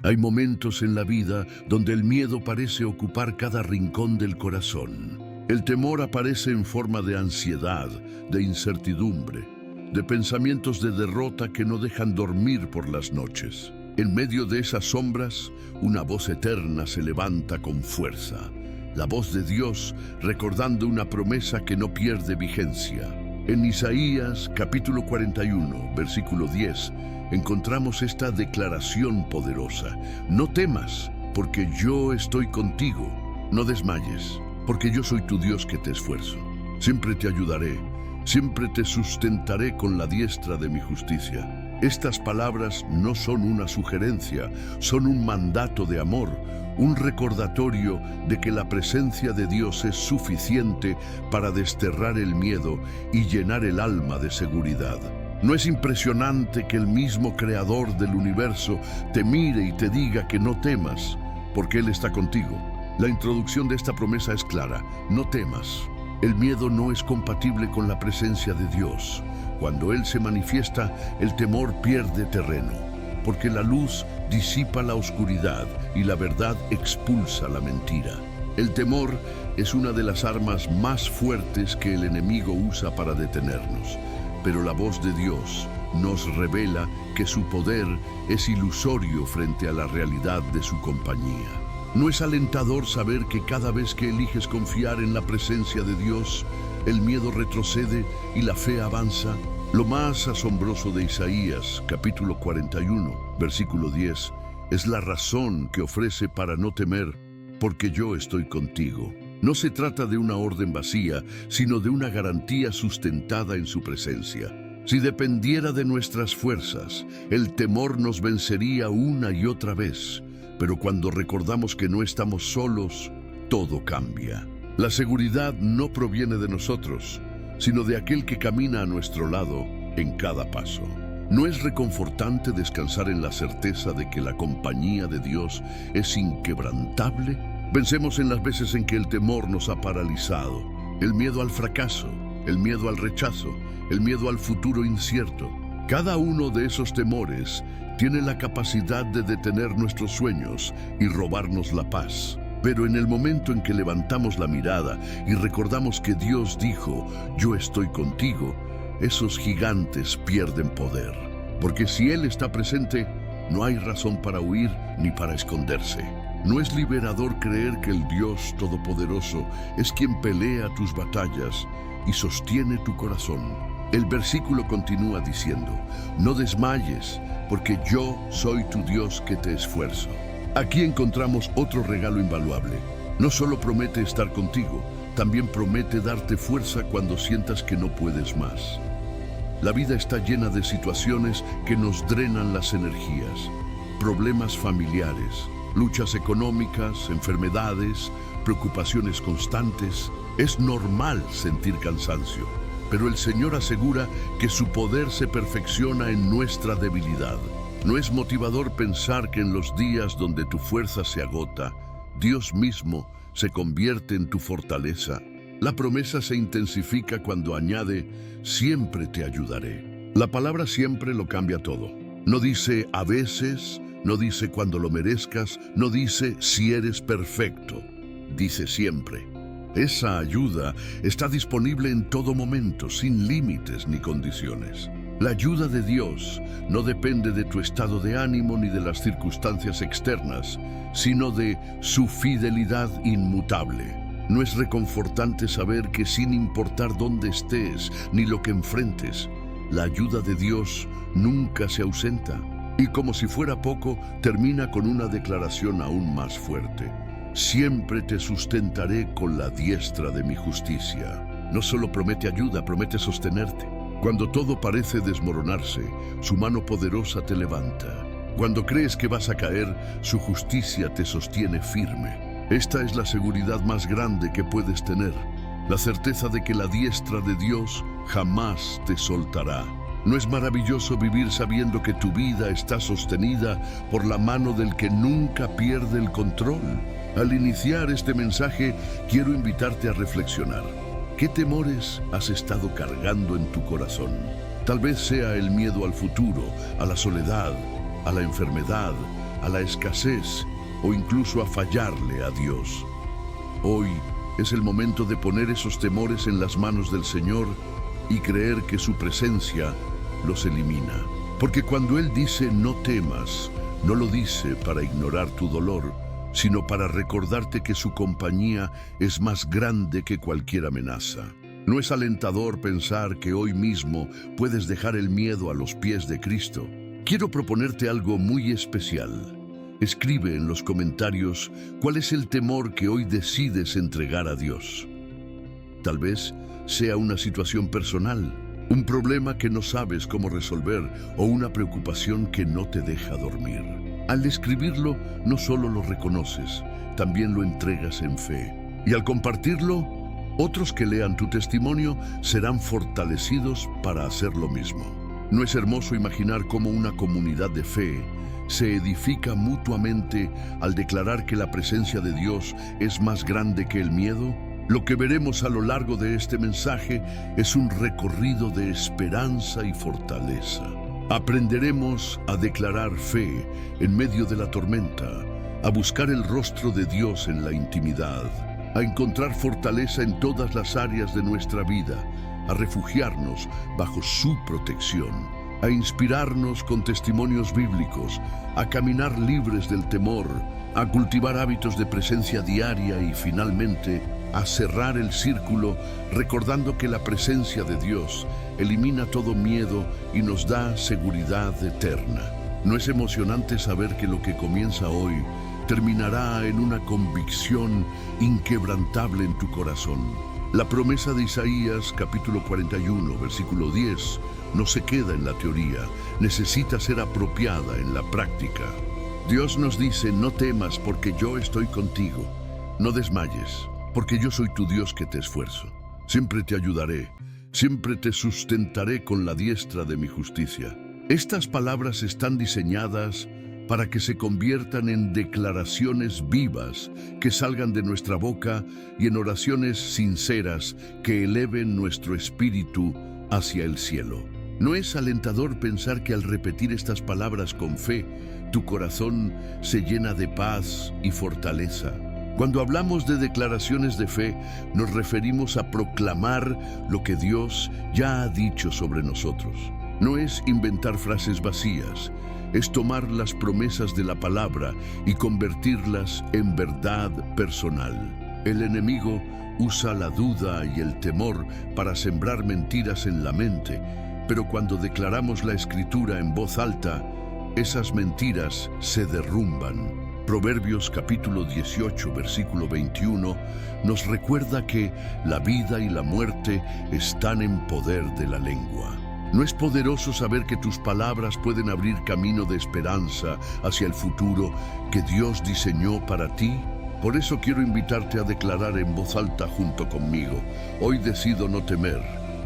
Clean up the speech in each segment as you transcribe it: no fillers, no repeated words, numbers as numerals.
Hay momentos en la vida donde el miedo parece ocupar cada rincón del corazón. El temor aparece en forma de ansiedad, de incertidumbre, de pensamientos de derrota que no dejan dormir por las noches. En medio de esas sombras, una voz eterna se levanta con fuerza. La voz de Dios recordando una promesa que no pierde vigencia. En Isaías capítulo 41, versículo 10, encontramos esta declaración poderosa. No temas, porque yo estoy contigo. No desmayes, porque yo soy tu Dios que te esfuerzo. Siempre te ayudaré, siempre te sustentaré con la diestra de mi justicia. Estas palabras no son una sugerencia, son un mandato de amor, un recordatorio de que la presencia de Dios es suficiente para desterrar el miedo y llenar el alma de seguridad. ¿No es impresionante que el mismo Creador del universo te mire y te diga que no temas, porque Él está contigo? La introducción de esta promesa es clara: no temas. El miedo no es compatible con la presencia de Dios. Cuando Él se manifiesta, el temor pierde terreno, porque la luz disipa la oscuridad y la verdad expulsa la mentira. El temor es una de las armas más fuertes que el enemigo usa para detenernos, pero la voz de Dios nos revela que su poder es ilusorio frente a la realidad de su compañía. ¿No es alentador saber que cada vez que eliges confiar en la presencia de Dios, el miedo retrocede y la fe avanza? Lo más asombroso de Isaías, capítulo 41, versículo 10, es la razón que ofrece para no temer, porque yo estoy contigo. No se trata de una orden vacía, sino de una garantía sustentada en su presencia. Si dependiera de nuestras fuerzas, el temor nos vencería una y otra vez. Pero cuando recordamos que no estamos solos, todo cambia. La seguridad no proviene de nosotros, sino de aquel que camina a nuestro lado en cada paso. ¿No es reconfortante descansar en la certeza de que la compañía de Dios es inquebrantable? Pensemos en las veces en que el temor nos ha paralizado. El miedo al fracaso, el miedo al rechazo, el miedo al futuro incierto. Cada uno de esos temores tiene la capacidad de detener nuestros sueños y robarnos la paz. Pero en el momento en que levantamos la mirada y recordamos que Dios dijo, yo estoy contigo, esos gigantes pierden poder. Porque si Él está presente, no hay razón para huir ni para esconderse. ¿No es liberador creer que el Dios Todopoderoso es quien pelea tus batallas y sostiene tu corazón? El versículo continúa diciendo, no desmayes, porque yo soy tu Dios que te esfuerzo. Aquí encontramos otro regalo invaluable. No solo promete estar contigo, también promete darte fuerza cuando sientas que no puedes más. La vida está llena de situaciones que nos drenan las energías, problemas familiares, luchas económicas, enfermedades, preocupaciones constantes. Es normal sentir cansancio, pero el Señor asegura que su poder se perfecciona en nuestra debilidad. ¿No es motivador pensar que en los días donde tu fuerza se agota, Dios mismo se convierte en tu fortaleza? La promesa se intensifica cuando añade, siempre te ayudaré. La palabra siempre lo cambia todo. No dice a veces, no dice cuando lo merezcas, no dice si eres perfecto. Dice siempre. Esa ayuda está disponible en todo momento, sin límites ni condiciones. La ayuda de Dios no depende de tu estado de ánimo ni de las circunstancias externas, sino de su fidelidad inmutable. ¿No es reconfortante saber que sin importar dónde estés ni lo que enfrentes, la ayuda de Dios nunca se ausenta? Y como si fuera poco, termina con una declaración aún más fuerte. Siempre te sustentaré con la diestra de mi justicia. No solo promete ayuda, promete sostenerte. Cuando todo parece desmoronarse, su mano poderosa te levanta. Cuando crees que vas a caer, su justicia te sostiene firme. Esta es la seguridad más grande que puedes tener, la certeza de que la diestra de Dios jamás te soltará. ¿No es maravilloso vivir sabiendo que tu vida está sostenida por la mano del que nunca pierde el control? Al iniciar este mensaje, quiero invitarte a reflexionar. ¿Qué temores has estado cargando en tu corazón? Tal vez sea el miedo al futuro, a la soledad, a la enfermedad, a la escasez o incluso a fallarle a Dios. Hoy es el momento de poner esos temores en las manos del Señor y creer que su presencia los elimina. Porque cuando Él dice no temas, no lo dice para ignorar tu dolor, sino para recordarte que su compañía es más grande que cualquier amenaza. ¿No es alentador pensar que hoy mismo puedes dejar el miedo a los pies de Cristo? Quiero proponerte algo muy especial. Escribe en los comentarios cuál es el temor que hoy decides entregar a Dios. Tal vez sea una situación personal, un problema que no sabes cómo resolver o una preocupación que no te deja dormir. Al escribirlo, no solo lo reconoces, también lo entregas en fe. Y al compartirlo, otros que lean tu testimonio serán fortalecidos para hacer lo mismo. ¿No es hermoso imaginar cómo una comunidad de fe se edifica mutuamente al declarar que la presencia de Dios es más grande que el miedo? Lo que veremos a lo largo de este mensaje es un recorrido de esperanza y fortaleza. Aprenderemos a declarar fe en medio de la tormenta, a buscar el rostro de Dios en la intimidad, a encontrar fortaleza en todas las áreas de nuestra vida, a refugiarnos bajo su protección, a inspirarnos con testimonios bíblicos, a caminar libres del temor, a cultivar hábitos de presencia diaria y finalmente a cerrar el círculo recordando que la presencia de Dios elimina todo miedo y nos da seguridad eterna. ¿No es emocionante saber que lo que comienza hoy terminará en una convicción inquebrantable en tu corazón? La promesa de Isaías capítulo 41, versículo 10, no se queda en la teoría, necesita ser apropiada en la práctica. Dios nos dice, no temas porque yo estoy contigo, no desmayes, porque yo soy tu Dios que te esfuerzo. Siempre te ayudaré, siempre te sustentaré con la diestra de mi justicia. Estas palabras están diseñadas para que se conviertan en declaraciones vivas que salgan de nuestra boca y en oraciones sinceras que eleven nuestro espíritu hacia el cielo. ¿No es alentador pensar que al repetir estas palabras con fe, tu corazón se llena de paz y fortaleza? Cuando hablamos de declaraciones de fe, nos referimos a proclamar lo que Dios ya ha dicho sobre nosotros. No es inventar frases vacías, es tomar las promesas de la palabra y convertirlas en verdad personal. El enemigo usa la duda y el temor para sembrar mentiras en la mente, pero cuando declaramos la Escritura en voz alta, esas mentiras se derrumban. Proverbios capítulo 18, versículo 21, nos recuerda que la vida y la muerte están en poder de la lengua. ¿No es poderoso saber que tus palabras pueden abrir camino de esperanza hacia el futuro que Dios diseñó para ti? Por eso quiero invitarte a declarar en voz alta junto conmigo. Hoy decido no temer,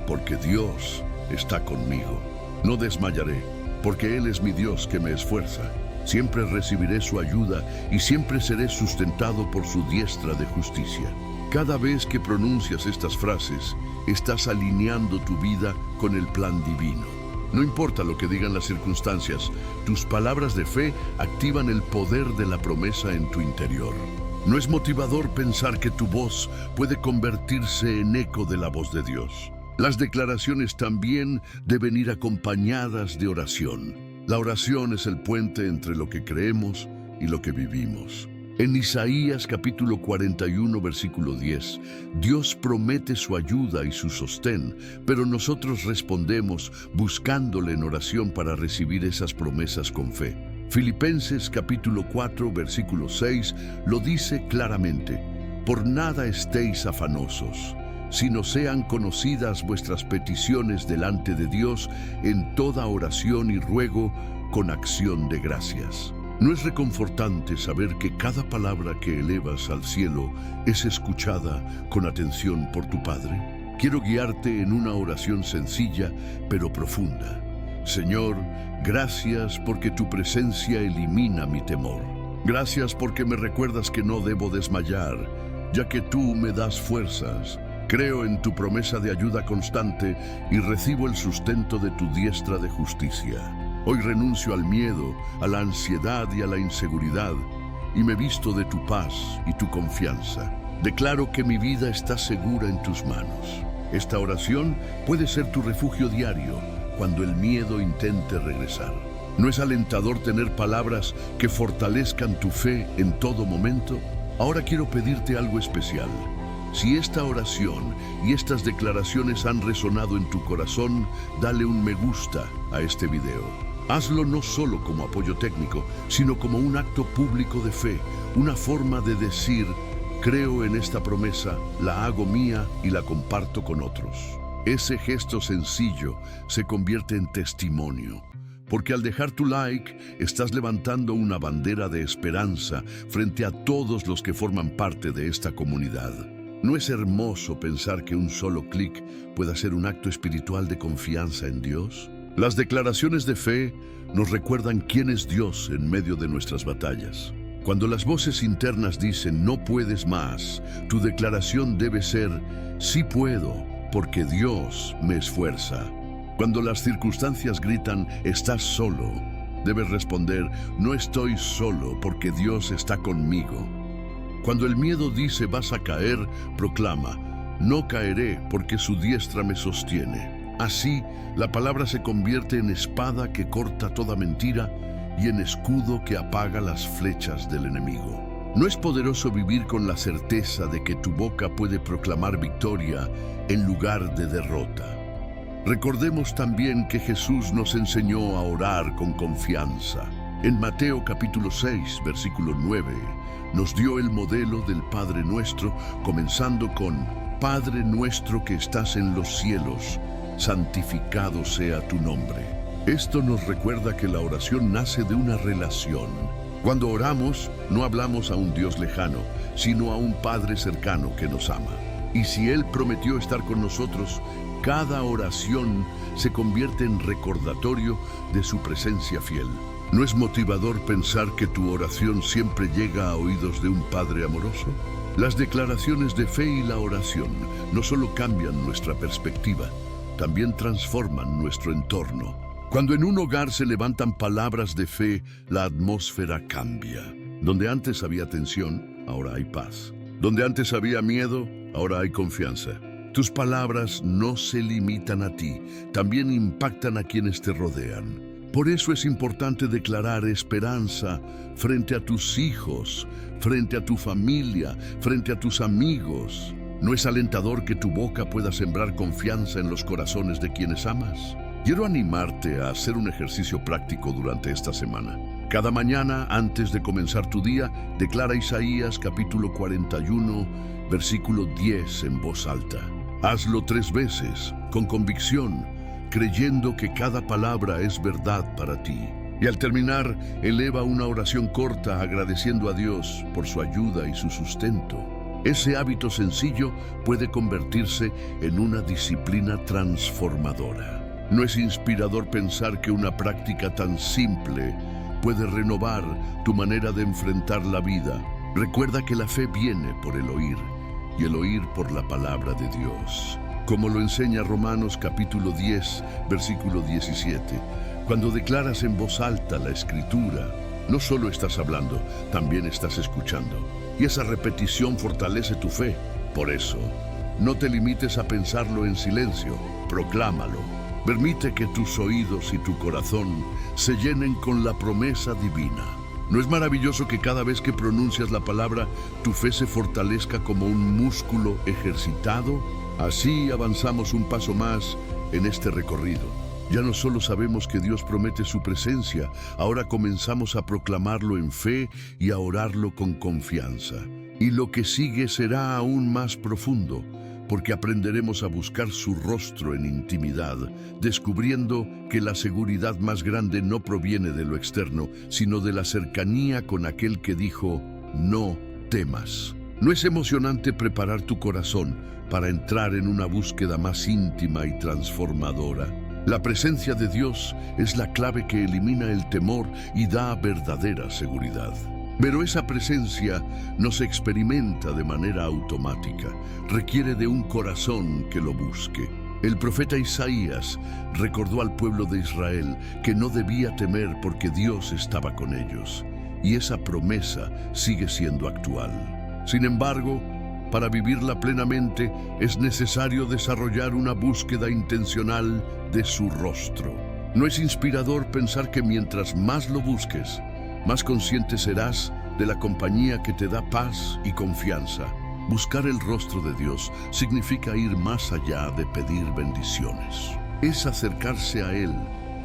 porque Dios está conmigo. No desmayaré, porque Él es mi Dios que me esfuerza. Siempre recibiré su ayuda y siempre seré sustentado por su diestra de justicia. Cada vez que pronuncias estas frases, estás alineando tu vida con el plan divino. No importa lo que digan las circunstancias, tus palabras de fe activan el poder de la promesa en tu interior. ¿No es motivador pensar que tu voz puede convertirse en eco de la voz de Dios? Las declaraciones también deben ir acompañadas de oración. La oración es el puente entre lo que creemos y lo que vivimos. En Isaías capítulo 41, versículo 10, Dios promete su ayuda y su sostén, pero nosotros respondemos buscándole en oración para recibir esas promesas con fe. Filipenses capítulo 4, versículo 6 lo dice claramente: por nada estéis afanosos, sino sean conocidas vuestras peticiones delante de Dios en toda oración y ruego con acción de gracias. ¿No es reconfortante saber que cada palabra que elevas al cielo es escuchada con atención por tu Padre? Quiero guiarte en una oración sencilla pero profunda. Señor, gracias porque tu presencia elimina mi temor. Gracias porque me recuerdas que no debo desmayar, ya que tú me das fuerzas. Creo en tu promesa de ayuda constante y recibo el sustento de tu diestra de justicia. Hoy renuncio al miedo, a la ansiedad y a la inseguridad, y me visto de tu paz y tu confianza. Declaro que mi vida está segura en tus manos. Esta oración puede ser tu refugio diario cuando el miedo intente regresar. ¿No es alentador tener palabras que fortalezcan tu fe en todo momento? Ahora quiero pedirte algo especial. Si esta oración y estas declaraciones han resonado en tu corazón, dale un me gusta a este video. Hazlo no solo como apoyo técnico, sino como un acto público de fe, una forma de decir: creo en esta promesa, la hago mía y la comparto con otros. Ese gesto sencillo se convierte en testimonio, porque al dejar tu like, estás levantando una bandera de esperanza frente a todos los que forman parte de esta comunidad. ¿No es hermoso pensar que un solo clic pueda ser un acto espiritual de confianza en Dios? Las declaraciones de fe nos recuerdan quién es Dios en medio de nuestras batallas. Cuando las voces internas dicen no puedes más, tu declaración debe ser sí puedo, porque Dios me esfuerza. Cuando las circunstancias gritan estás solo, debes responder no estoy solo, porque Dios está conmigo. Cuando el miedo dice vas a caer, proclama no caeré, porque su diestra me sostiene. Así, la palabra se convierte en espada que corta toda mentira y en escudo que apaga las flechas del enemigo. ¿No es poderoso vivir con la certeza de que tu boca puede proclamar victoria en lugar de derrota? Recordemos también que Jesús nos enseñó a orar con confianza. En Mateo capítulo 6, versículo 9, nos dio el modelo del Padre Nuestro, comenzando con Padre nuestro que estás en los cielos, santificado sea tu nombre. Esto nos recuerda que la oración nace de una relación. Cuando oramos, no hablamos a un Dios lejano, sino a un Padre cercano que nos ama. Y si Él prometió estar con nosotros, cada oración se convierte en recordatorio de su presencia fiel. ¿No es motivador pensar que tu oración siempre llega a oídos de un Padre amoroso? Las declaraciones de fe y la oración no solo cambian nuestra perspectiva, también transforman nuestro entorno. Cuando en un hogar se levantan palabras de fe, la atmósfera cambia. Donde antes había tensión, ahora hay paz. Donde antes había miedo, ahora hay confianza. Tus palabras no se limitan a ti, también impactan a quienes te rodean. Por eso es importante declarar esperanza frente a tus hijos, frente a tu familia, frente a tus amigos. ¿No es alentador que tu boca pueda sembrar confianza en los corazones de quienes amas? Quiero animarte a hacer un ejercicio práctico durante esta semana. Cada mañana, antes de comenzar tu día, declara Isaías capítulo 41, versículo 10 en voz alta. Hazlo 3 veces, con convicción, creyendo que cada palabra es verdad para ti. Y al terminar, eleva una oración corta agradeciendo a Dios por su ayuda y su sustento. Ese hábito sencillo puede convertirse en una disciplina transformadora. ¿No es inspirador pensar que una práctica tan simple puede renovar tu manera de enfrentar la vida? Recuerda que la fe viene por el oír y el oír por la palabra de Dios. Como lo enseña Romanos capítulo 10, versículo 17. Cuando declaras en voz alta la Escritura, no solo estás hablando, también estás escuchando. Y esa repetición fortalece tu fe. Por eso, no te limites a pensarlo en silencio, proclámalo. Permite que tus oídos y tu corazón se llenen con la promesa divina. ¿No es maravilloso que cada vez que pronuncias la palabra, tu fe se fortalezca como un músculo ejercitado? Así avanzamos un paso más en este recorrido. Ya no solo sabemos que Dios promete su presencia, ahora comenzamos a proclamarlo en fe y a orarlo con confianza. Y lo que sigue será aún más profundo, porque aprenderemos a buscar su rostro en intimidad, descubriendo que la seguridad más grande no proviene de lo externo, sino de la cercanía con aquel que dijo, no temas. ¿No es emocionante preparar tu corazón para entrar en una búsqueda más íntima y transformadora? La presencia de Dios es la clave que elimina el temor y da verdadera seguridad. Pero esa presencia no se experimenta de manera automática, requiere de un corazón que lo busque. El profeta Isaías recordó al pueblo de Israel que no debía temer porque Dios estaba con ellos, y esa promesa sigue siendo actual. Sin embargo, para vivirla plenamente es necesario desarrollar una búsqueda intencional de su rostro. ¿No es inspirador pensar que mientras más lo busques, más consciente serás de la compañía que te da paz y confianza? Buscar el rostro de Dios significa ir más allá de pedir bendiciones. Es acercarse a Él,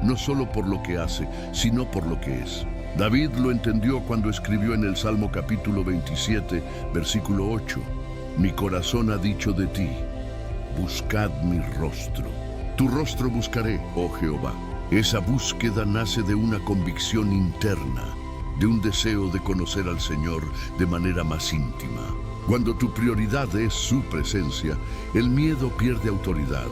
no solo por lo que hace, sino por lo que es. David lo entendió cuando escribió en el Salmo capítulo 27, versículo 8, «Mi corazón ha dicho de ti, buscad mi rostro. Tu rostro buscaré, oh Jehová». Esa búsqueda nace de una convicción interna, de un deseo de conocer al Señor de manera más íntima. Cuando tu prioridad es su presencia, el miedo pierde autoridad,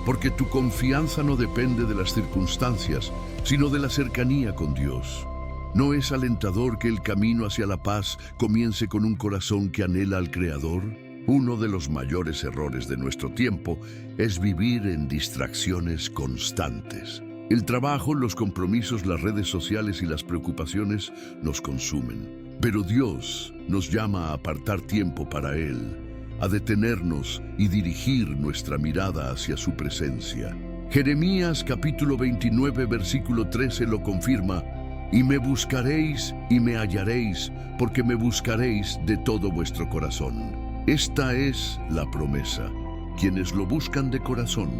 porque tu confianza no depende de las circunstancias, sino de la cercanía con Dios. ¿No es alentador que el camino hacia la paz comience con un corazón que anhela al Creador? Uno de los mayores errores de nuestro tiempo es vivir en distracciones constantes. El trabajo, los compromisos, las redes sociales y las preocupaciones nos consumen. Pero Dios nos llama a apartar tiempo para Él, a detenernos y dirigir nuestra mirada hacia su presencia. Jeremías capítulo 29, versículo 13 lo confirma: «Y me buscaréis y me hallaréis, porque me buscaréis de todo vuestro corazón». Esta es la promesa. Quienes lo buscan de corazón,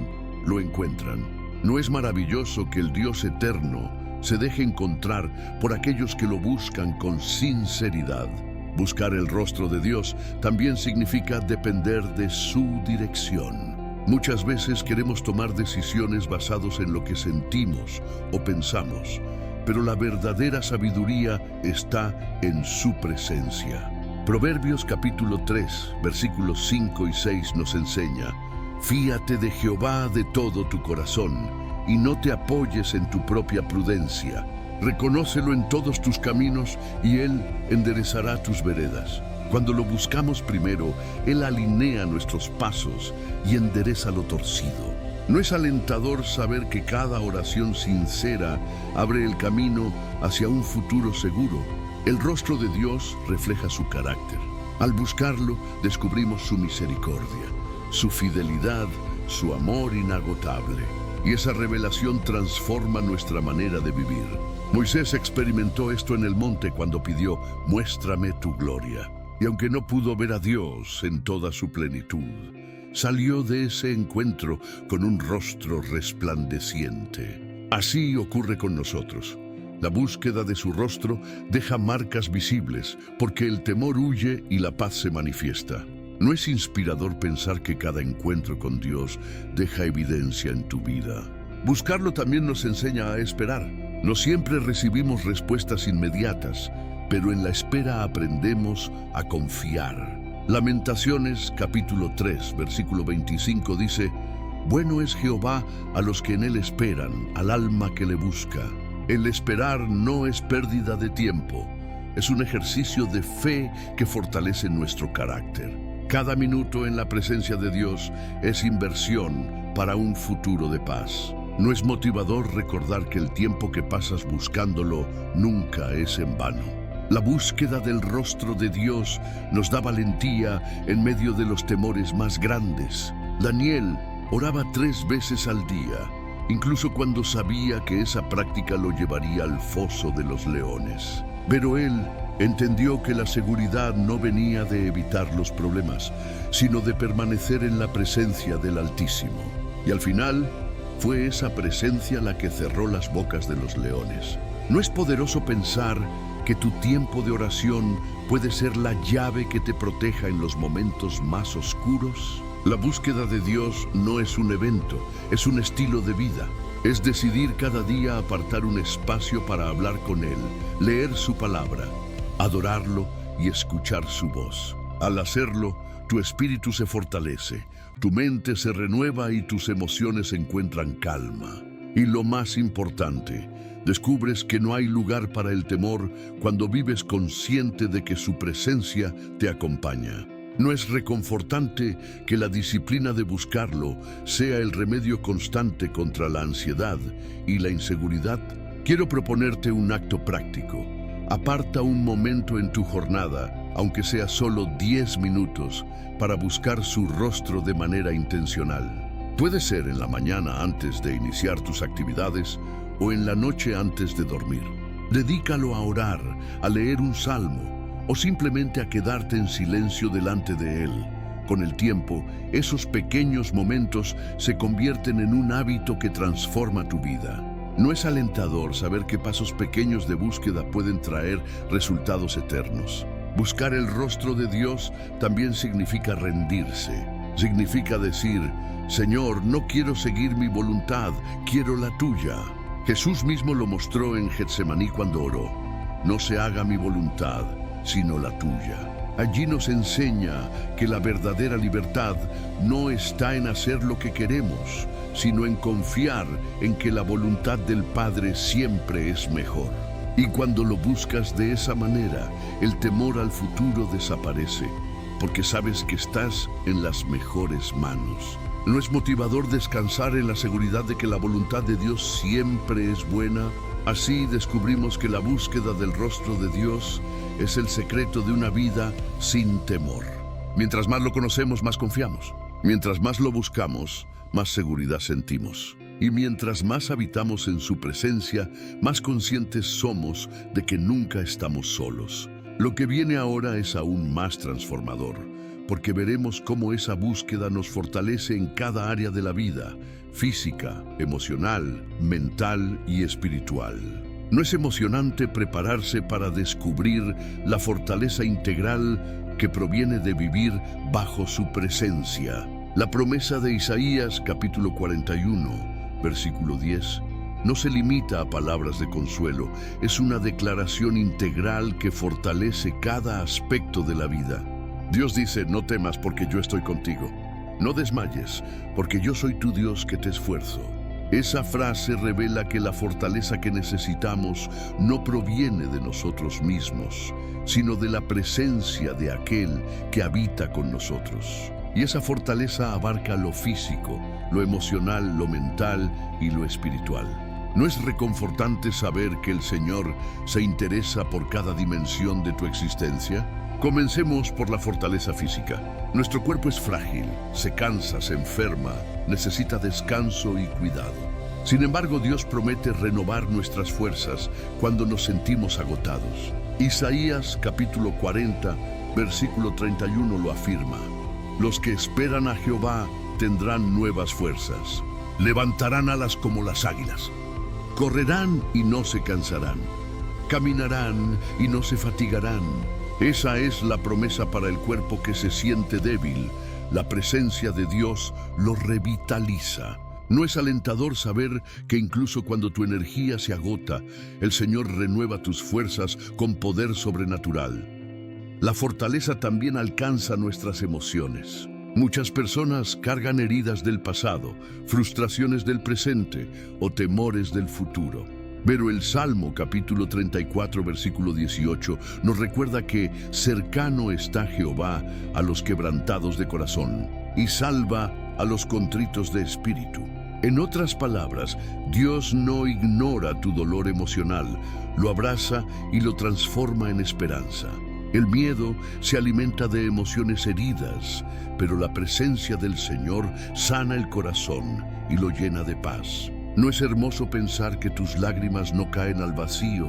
lo encuentran. ¿No es maravilloso que el Dios eterno se deje encontrar por aquellos que lo buscan con sinceridad? Buscar el rostro de Dios también significa depender de su dirección. Muchas veces queremos tomar decisiones basadas en lo que sentimos o pensamos, pero la verdadera sabiduría está en su presencia. Proverbios capítulo 3, versículos 5 y 6 nos enseña: «Fíate de Jehová de todo tu corazón, y no te apoyes en tu propia prudencia. Reconócelo en todos tus caminos, y Él enderezará tus veredas». Cuando lo buscamos primero, Él alinea nuestros pasos y endereza lo torcido. ¿No es alentador saber que cada oración sincera abre el camino hacia un futuro seguro? El rostro de Dios refleja su carácter. Al buscarlo, descubrimos su misericordia, su fidelidad, su amor inagotable. Y esa revelación transforma nuestra manera de vivir. Moisés experimentó esto en el monte cuando pidió: «Muéstrame tu gloria». Y aunque no pudo ver a Dios en toda su plenitud, salió de ese encuentro con un rostro resplandeciente. Así ocurre con nosotros. La búsqueda de su rostro deja marcas visibles, porque el temor huye y la paz se manifiesta. ¿No es inspirador pensar que cada encuentro con Dios deja evidencia en tu vida? Buscarlo también nos enseña a esperar. No siempre recibimos respuestas inmediatas, pero en la espera aprendemos a confiar. Lamentaciones capítulo 3, versículo 25 dice: «Bueno es Jehová a los que en Él esperan, al alma que le busca». El esperar no es pérdida de tiempo, es un ejercicio de fe que fortalece nuestro carácter. Cada minuto en la presencia de Dios es inversión para un futuro de paz. ¿No es motivador recordar que el tiempo que pasas buscándolo nunca es en vano? La búsqueda del rostro de Dios nos da valentía en medio de los temores más grandes. Daniel oraba 3 veces al día, incluso cuando sabía que esa práctica lo llevaría al foso de los leones. Pero él entendió que la seguridad no venía de evitar los problemas, sino de permanecer en la presencia del Altísimo. Y al final, fue esa presencia la que cerró las bocas de los leones. ¿No es poderoso pensar que tu tiempo de oración puede ser la llave que te proteja en los momentos más oscuros? La búsqueda de Dios no es un evento, es un estilo de vida. Es decidir cada día apartar un espacio para hablar con Él, leer su palabra, adorarlo y escuchar su voz. Al hacerlo, tu espíritu se fortalece, tu mente se renueva y tus emociones encuentran calma. Y lo más importante, descubres que no hay lugar para el temor cuando vives consciente de que su presencia te acompaña. ¿No es reconfortante que la disciplina de buscarlo sea el remedio constante contra la ansiedad y la inseguridad? Quiero proponerte un acto práctico. Aparta un momento en tu jornada, aunque sea solo 10 minutos, para buscar su rostro de manera intencional. Puede ser en la mañana antes de iniciar tus actividades o en la noche antes de dormir. Dedícalo a orar, a leer un salmo o simplemente a quedarte en silencio delante de él. Con el tiempo, esos pequeños momentos se convierten en un hábito que transforma tu vida. ¿No es alentador saber que pasos pequeños de búsqueda pueden traer resultados eternos? Buscar el rostro de Dios también significa rendirse. Significa decir, Señor, no quiero seguir mi voluntad, quiero la tuya. Jesús mismo lo mostró en Getsemaní cuando oró. No se haga mi voluntad, sino la tuya. Allí nos enseña que la verdadera libertad no está en hacer lo que queremos, sino en confiar en que la voluntad del Padre siempre es mejor. Y cuando lo buscas de esa manera, el temor al futuro desaparece, porque sabes que estás en las mejores manos. ¿No es motivador descansar en la seguridad de que la voluntad de Dios siempre es buena? Así descubrimos que la búsqueda del rostro de Dios es el secreto de una vida sin temor. Mientras más lo conocemos, más confiamos. Mientras más lo buscamos, más seguridad sentimos. Y mientras más habitamos en su presencia, más conscientes somos de que nunca estamos solos. Lo que viene ahora es aún más transformador, porque veremos cómo esa búsqueda nos fortalece en cada área de la vida, física, emocional, mental y espiritual. ¿No es emocionante prepararse para descubrir la fortaleza integral que proviene de vivir bajo su presencia? La promesa de Isaías, capítulo 41, versículo 10, no se limita a palabras de consuelo, es una declaración integral que fortalece cada aspecto de la vida. Dios dice, no temas porque yo estoy contigo. No desmayes, porque yo soy tu Dios que te esfuerzo. Esa frase revela que la fortaleza que necesitamos no proviene de nosotros mismos, sino de la presencia de aquel que habita con nosotros. Y esa fortaleza abarca lo físico, lo emocional, lo mental y lo espiritual. ¿No es reconfortante saber que el Señor se interesa por cada dimensión de tu existencia? Comencemos por la fortaleza física. Nuestro cuerpo es frágil, se cansa, se enferma, necesita descanso y cuidado. Sin embargo, Dios promete renovar nuestras fuerzas cuando nos sentimos agotados. Isaías capítulo 40, versículo 31 lo afirma. Los que esperan a Jehová tendrán nuevas fuerzas. Levantarán alas como las águilas. Correrán y no se cansarán. Caminarán y no se fatigarán. Esa es la promesa para el cuerpo que se siente débil. La presencia de Dios lo revitaliza. ¿No es alentador saber que incluso cuando tu energía se agota, el Señor renueva tus fuerzas con poder sobrenatural? La fortaleza también alcanza nuestras emociones. Muchas personas cargan heridas del pasado, frustraciones del presente o temores del futuro. Pero el Salmo capítulo 34 versículo 18 nos recuerda que cercano está Jehová a los quebrantados de corazón y salva a los contritos de espíritu. En otras palabras, Dios no ignora tu dolor emocional, lo abraza y lo transforma en esperanza. El miedo se alimenta de emociones heridas, pero la presencia del Señor sana el corazón y lo llena de paz. ¿No es hermoso pensar que tus lágrimas no caen al vacío,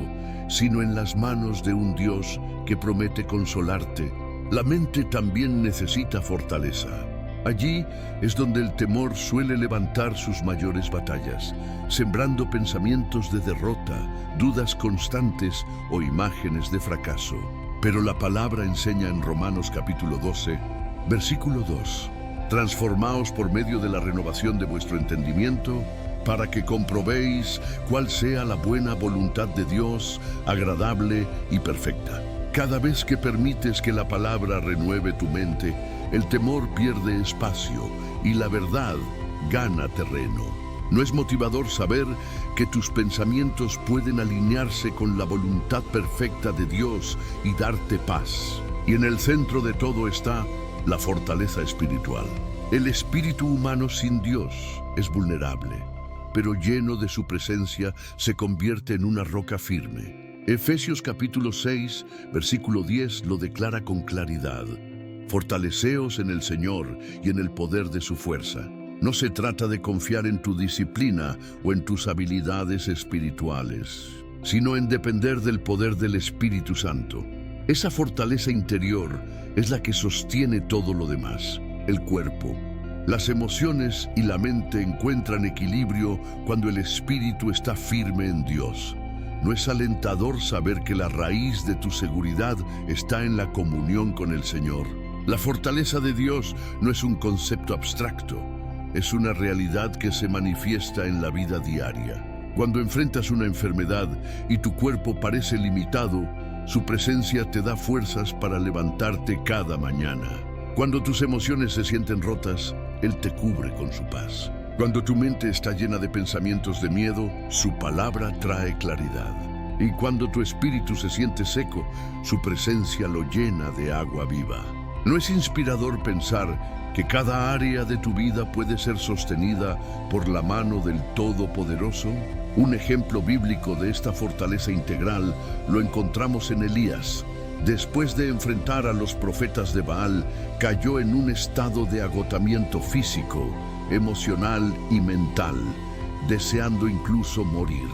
sino en las manos de un Dios que promete consolarte? La mente también necesita fortaleza. Allí es donde el temor suele levantar sus mayores batallas, sembrando pensamientos de derrota, dudas constantes o imágenes de fracaso. Pero la palabra enseña en Romanos capítulo 12, versículo 2, transformaos por medio de la renovación de vuestro entendimiento, para que comprobéis cuál sea la buena voluntad de Dios, agradable y perfecta. Cada vez que permites que la palabra renueve tu mente, el temor pierde espacio y la verdad gana terreno. ¿No es motivador saber que tus pensamientos pueden alinearse con la voluntad perfecta de Dios y darte paz? Y en el centro de todo está La fortaleza espiritual. El espíritu humano sin Dios es vulnerable, pero lleno de su presencia se convierte en una roca firme. Efesios capítulo 6, versículo 10 lo declara con claridad. Fortaleceos en el Señor y en el poder de su fuerza. No se trata de confiar en tu disciplina o en tus habilidades espirituales, sino en depender del poder del Espíritu Santo. Esa fortaleza interior es la que sostiene todo lo demás, el cuerpo. Las emociones y la mente encuentran equilibrio cuando el espíritu está firme en Dios. ¿No es alentador saber que la raíz de tu seguridad está en la comunión con el Señor? La fortaleza de Dios no es un concepto abstracto, es una realidad que se manifiesta en la vida diaria. Cuando enfrentas una enfermedad y tu cuerpo parece limitado, su presencia te da fuerzas para levantarte cada mañana. Cuando tus emociones se sienten rotas, Él te cubre con su paz. Cuando tu mente está llena de pensamientos de miedo, su palabra trae claridad. Y cuando tu espíritu se siente seco, su presencia lo llena de agua viva. ¿No es inspirador pensar que cada área de tu vida puede ser sostenida por la mano del Todopoderoso? Un ejemplo bíblico de esta fortaleza integral lo encontramos en Elías. Después de enfrentar a los profetas de Baal, cayó en un estado de agotamiento físico, emocional y mental, deseando incluso morir.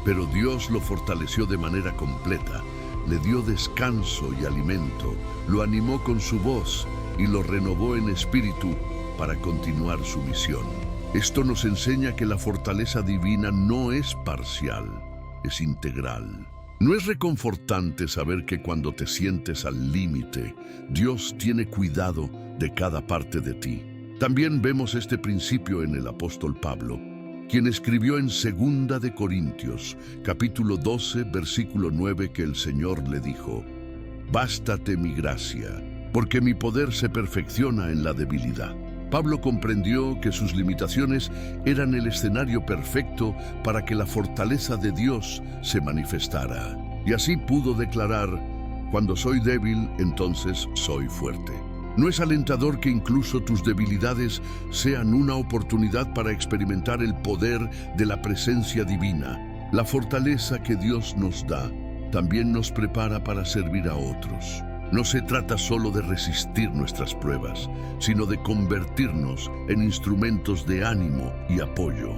Pero Dios lo fortaleció de manera completa, le dio descanso y alimento, lo animó con su voz y lo renovó en espíritu para continuar su misión. Esto nos enseña que la fortaleza divina no es parcial, es integral. ¿No es reconfortante saber que cuando te sientes al límite, Dios tiene cuidado de cada parte de ti? También vemos este principio en el apóstol Pablo, quien escribió en 2 de Corintios, capítulo 12, versículo 9, que el Señor le dijo: «Bástate mi gracia, porque mi poder se perfecciona en la debilidad». Pablo comprendió que sus limitaciones eran el escenario perfecto para que la fortaleza de Dios se manifestara. Y así pudo declarar: «Cuando soy débil, entonces soy fuerte». ¿No es alentador que incluso tus debilidades sean una oportunidad para experimentar el poder de la presencia divina? La fortaleza que Dios nos da también nos prepara para servir a otros. No se trata solo de resistir nuestras pruebas, sino de convertirnos en instrumentos de ánimo y apoyo.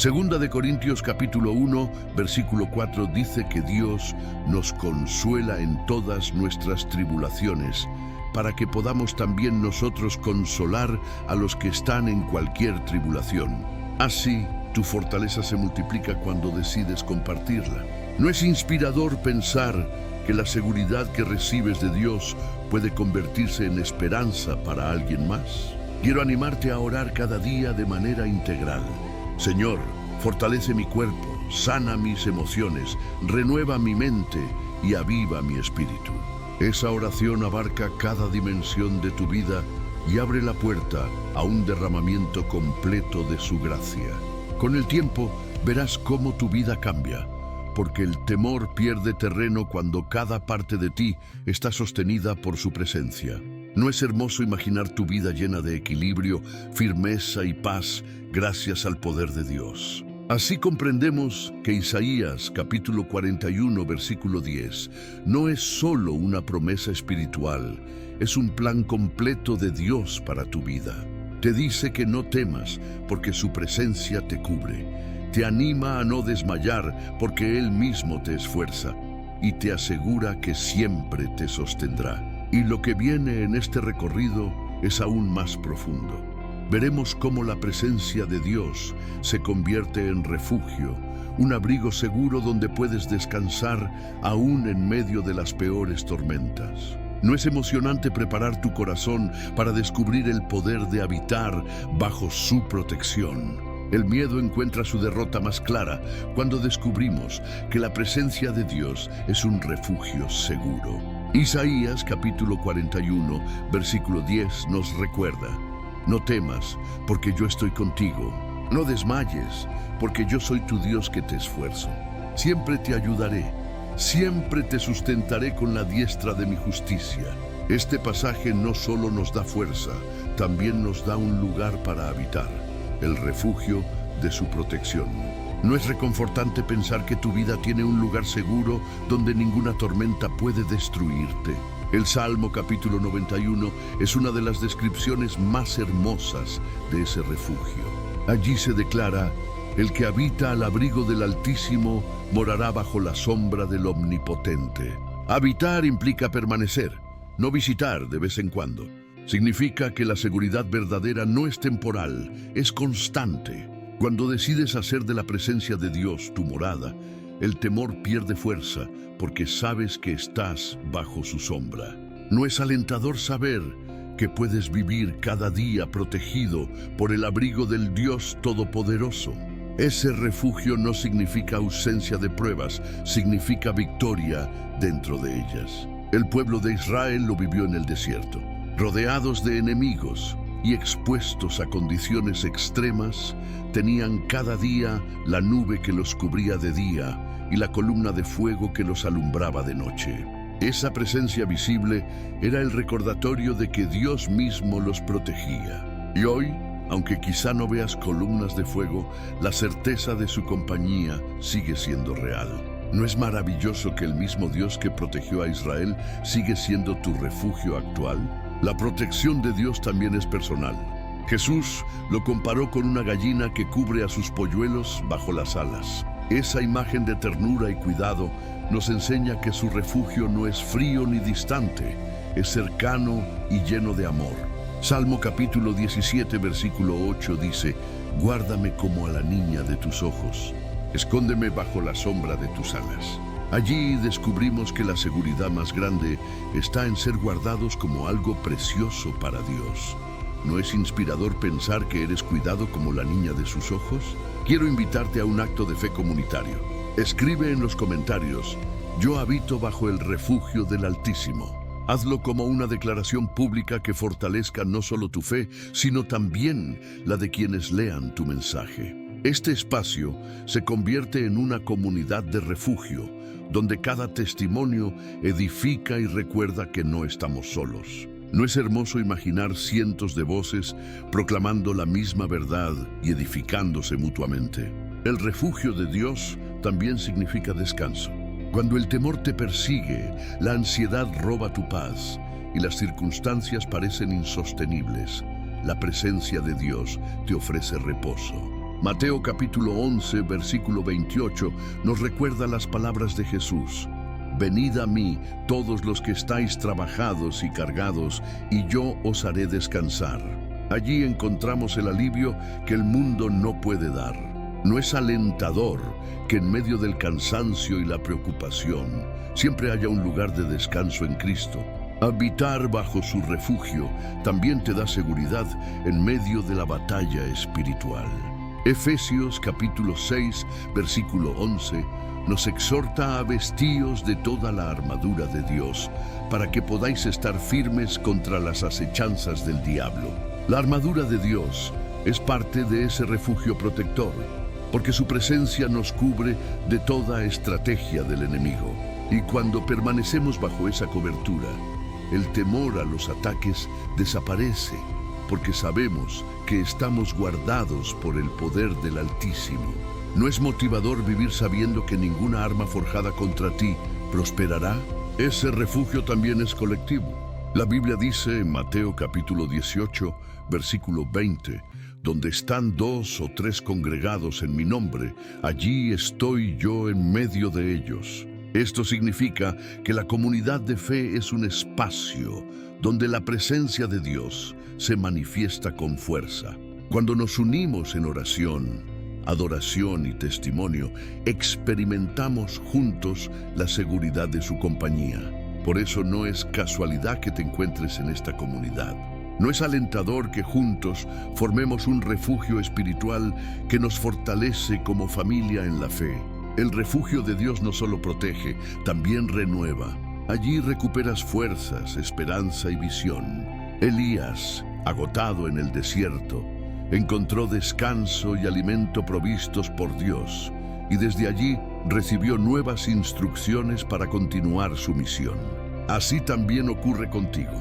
2 de Corintios capítulo 1, versículo 4 dice que Dios nos consuela en todas nuestras tribulaciones, para que podamos también nosotros consolar a los que están en cualquier tribulación. Así, tu fortaleza se multiplica cuando decides compartirla. ¿No es inspirador pensar que la seguridad que recibes de Dios puede convertirse en esperanza para alguien más? Quiero animarte a orar cada día de manera integral. Señor, fortalece mi cuerpo, sana mis emociones, renueva mi mente y aviva mi espíritu. Esa oración abarca cada dimensión de tu vida y abre la puerta a un derramamiento completo de su gracia. Con el tiempo verás cómo tu vida cambia, porque el temor pierde terreno cuando cada parte de ti está sostenida por su presencia. ¿No es hermoso imaginar tu vida llena de equilibrio, firmeza y paz gracias al poder de Dios? Así comprendemos que Isaías capítulo 41 versículo 10 no es solo una promesa espiritual, es un plan completo de Dios para tu vida. Te dice que no temas porque su presencia te cubre. Te anima a no desmayar porque Él mismo te esfuerza y te asegura que siempre te sostendrá. Y lo que viene en este recorrido es aún más profundo. Veremos cómo la presencia de Dios se convierte en refugio, un abrigo seguro donde puedes descansar aún en medio de las peores tormentas. ¿No es emocionante preparar tu corazón para descubrir el poder de habitar bajo su protección? El miedo encuentra su derrota más clara cuando descubrimos que la presencia de Dios es un refugio seguro. Isaías capítulo 41, versículo 10 nos recuerda: «No temas, porque yo estoy contigo. No desmayes, porque yo soy tu Dios que te esfuerzo. Siempre te ayudaré, siempre te sustentaré con la diestra de mi justicia». Este pasaje no solo nos da fuerza, también nos da un lugar para habitar, el refugio de su protección. ¿No es reconfortante pensar que tu vida tiene un lugar seguro donde ninguna tormenta puede destruirte? El Salmo capítulo 91 es una de las descripciones más hermosas de ese refugio. Allí se declara: el que habita al abrigo del Altísimo morará bajo la sombra del Omnipotente. Habitar implica permanecer, no visitar de vez en cuando. Significa que la seguridad verdadera no es temporal, es constante. Cuando decides hacer de la presencia de Dios tu morada, el temor pierde fuerza porque sabes que estás bajo su sombra. ¿No es alentador saber que puedes vivir cada día protegido por el abrigo del Dios Todopoderoso? Ese refugio no significa ausencia de pruebas, significa victoria dentro de ellas. El pueblo de Israel lo vivió en el desierto, rodeados de enemigos y expuestos a condiciones extremas. Tenían cada día la nube que los cubría de día y la columna de fuego que los alumbraba de noche. Esa presencia visible era el recordatorio de que Dios mismo los protegía. Y hoy, aunque quizá no veas columnas de fuego, la certeza de su compañía sigue siendo real. ¿No es maravilloso que el mismo Dios que protegió a Israel sigue siendo tu refugio actual? La protección de Dios también es personal. Jesús lo comparó con una gallina que cubre a sus polluelos bajo las alas. Esa imagen de ternura y cuidado nos enseña que su refugio no es frío ni distante, es cercano y lleno de amor. Salmo capítulo 17, versículo 8 dice: guárdame como a la niña de tus ojos, escóndeme bajo la sombra de tus alas. Allí descubrimos que la seguridad más grande está en ser guardados como algo precioso para Dios. ¿No es inspirador pensar que eres cuidado como la niña de sus ojos? Quiero invitarte a un acto de fe comunitario. Escribe en los comentarios: yo habito bajo el refugio del Altísimo. Hazlo como una declaración pública que fortalezca no solo tu fe, sino también la de quienes lean tu mensaje. Este espacio se convierte en una comunidad de refugio, donde cada testimonio edifica y recuerda que no estamos solos. ¿No es hermoso imaginar cientos de voces proclamando la misma verdad y edificándose mutuamente? El refugio de Dios también significa descanso. Cuando el temor te persigue, la ansiedad roba tu paz y las circunstancias parecen insostenibles, la presencia de Dios te ofrece reposo. Mateo capítulo 11, versículo 28 nos recuerda las palabras de Jesús: venid a mí todos los que estáis trabajados y cargados, y yo os haré descansar. Allí encontramos el alivio que el mundo no puede dar. ¿No es alentador que en medio del cansancio y la preocupación siempre haya un lugar de descanso en Cristo? Habitar bajo su refugio también te da seguridad en medio de la batalla espiritual. Efesios capítulo 6, versículo 11 nos exhorta a vestíos de toda la armadura de Dios, para que podáis estar firmes contra las acechanzas del diablo. La armadura de Dios es parte de ese refugio protector, porque su presencia nos cubre de toda estrategia del enemigo. Y cuando permanecemos bajo esa cobertura, el temor a los ataques desaparece, porque sabemos que estamos guardados por el poder del Altísimo. ¿No es motivador vivir sabiendo que ninguna arma forjada contra ti prosperará? Ese refugio también es colectivo. La Biblia dice en Mateo capítulo 18, versículo 20, donde están 2 o 3 congregados en mi nombre, allí estoy yo en medio de ellos. Esto significa que la comunidad de fe es un espacio donde la presencia de Dios se manifiesta con fuerza. Cuando nos unimos en oración, adoración y testimonio, experimentamos juntos la seguridad de su compañía. Por eso no es casualidad que te encuentres en esta comunidad. ¿No es alentador que juntos formemos un refugio espiritual que nos fortalece como familia en la fe? El refugio de Dios no solo protege, también renueva. Allí recuperas fuerzas, esperanza y visión. Elías, agotado en el desierto, encontró descanso y alimento provistos por Dios, y desde allí recibió nuevas instrucciones para continuar su misión. Así también ocurre contigo.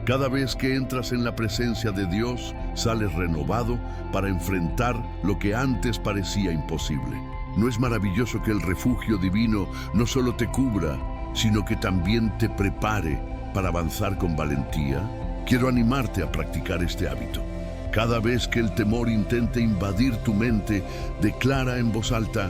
Cada vez que entras en la presencia de Dios, sales renovado para enfrentar lo que antes parecía imposible. ¿No es maravilloso que el refugio divino no solo te cubra, sino que también te prepare para avanzar con valentía? Quiero animarte a practicar este hábito. Cada vez que el temor intente invadir tu mente, declara en voz alta: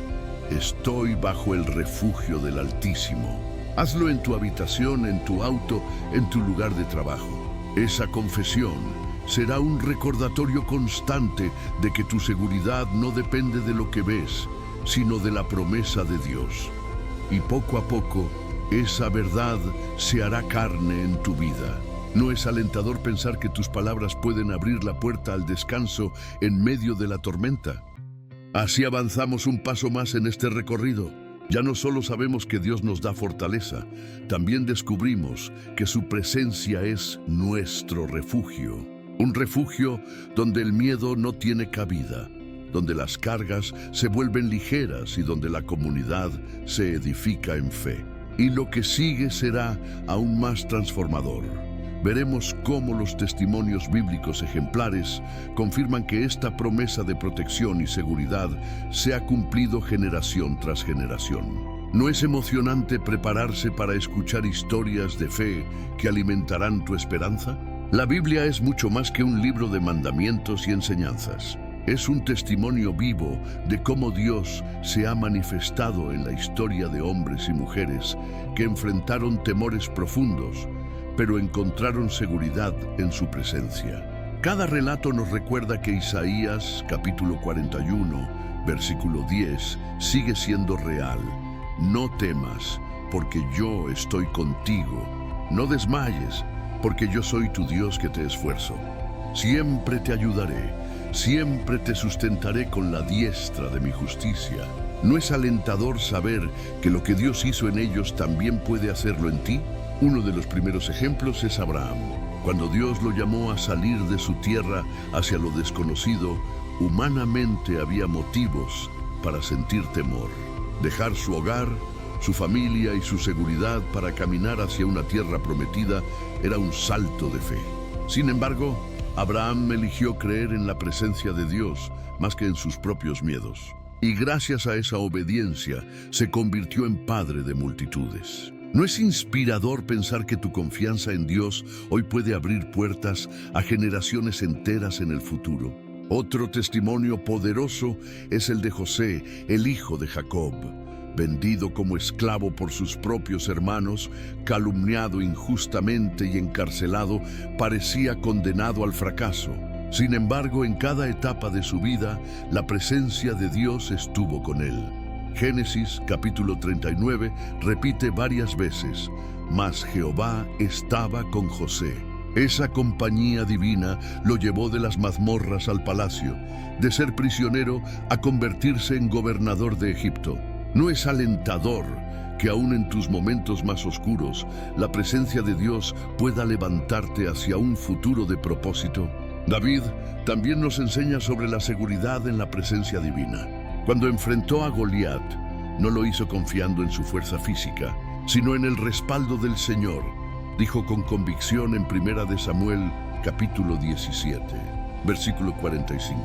estoy bajo el refugio del Altísimo. Hazlo en tu habitación, en tu auto, en tu lugar de trabajo. Esa confesión será un recordatorio constante de que tu seguridad no depende de lo que ves, sino de la promesa de Dios. Y poco a poco, esa verdad se hará carne en tu vida. ¿No es alentador pensar que tus palabras pueden abrir la puerta al descanso en medio de la tormenta? Así avanzamos un paso más en este recorrido. Ya no solo sabemos que Dios nos da fortaleza, también descubrimos que su presencia es nuestro refugio. Un refugio donde el miedo no tiene cabida, donde las cargas se vuelven ligeras y donde la comunidad se edifica en fe. Y lo que sigue será aún más transformador. Veremos cómo los testimonios bíblicos ejemplares confirman que esta promesa de protección y seguridad se ha cumplido generación tras generación. ¿No es emocionante prepararse para escuchar historias de fe que alimentarán tu esperanza? La Biblia es mucho más que un libro de mandamientos y enseñanzas. Es un testimonio vivo de cómo Dios se ha manifestado en la historia de hombres y mujeres que enfrentaron temores profundos, pero encontraron seguridad en su presencia. Cada relato nos recuerda que Isaías, capítulo 41, versículo 10, sigue siendo real. No temas, porque yo estoy contigo. No desmayes, porque yo soy tu Dios que te esfuerzo. Siempre te ayudaré, siempre te sustentaré con la diestra de mi justicia. ¿No es alentador saber que lo que Dios hizo en ellos también puede hacerlo en ti? Uno de los primeros ejemplos es Abraham. Cuando Dios lo llamó a salir de su tierra hacia lo desconocido, humanamente había motivos para sentir temor. Dejar su hogar, su familia y su seguridad para caminar hacia una tierra prometida era un salto de fe. Sin embargo, Abraham eligió creer en la presencia de Dios más que en sus propios miedos. Y gracias a esa obediencia, se convirtió en padre de multitudes. ¿No es inspirador pensar que tu confianza en Dios hoy puede abrir puertas a generaciones enteras en el futuro? Otro testimonio poderoso es el de José, el hijo de Jacob. Vendido como esclavo por sus propios hermanos, calumniado injustamente y encarcelado, parecía condenado al fracaso. Sin embargo, en cada etapa de su vida, la presencia de Dios estuvo con él. Génesis capítulo 39 repite varias veces: mas Jehová estaba con José. Esa compañía divina lo llevó de las mazmorras al palacio, de ser prisionero a convertirse en gobernador de Egipto. ¿No es alentador que aún en tus momentos más oscuros, la presencia de Dios pueda levantarte hacia un futuro de propósito? David también nos enseña sobre la seguridad en la presencia divina. Cuando enfrentó a Goliat, no lo hizo confiando en su fuerza física, sino en el respaldo del Señor. Dijo con convicción en 1 Samuel, capítulo 17, versículo 45.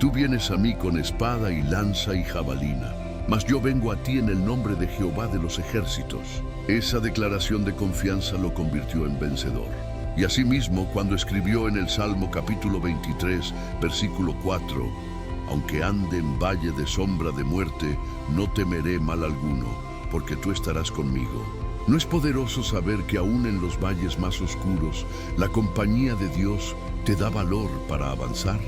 Tú vienes a mí con espada y lanza y jabalina, mas yo vengo a ti en el nombre de Jehová de los ejércitos. Esa declaración de confianza lo convirtió en vencedor. Y asimismo, cuando escribió en el Salmo capítulo 23, versículo 4, aunque ande en valle de sombra de muerte, no temeré mal alguno, porque tú estarás conmigo. ¿No es poderoso saber que aún en los valles más oscuros, la compañía de Dios te da valor para avanzar?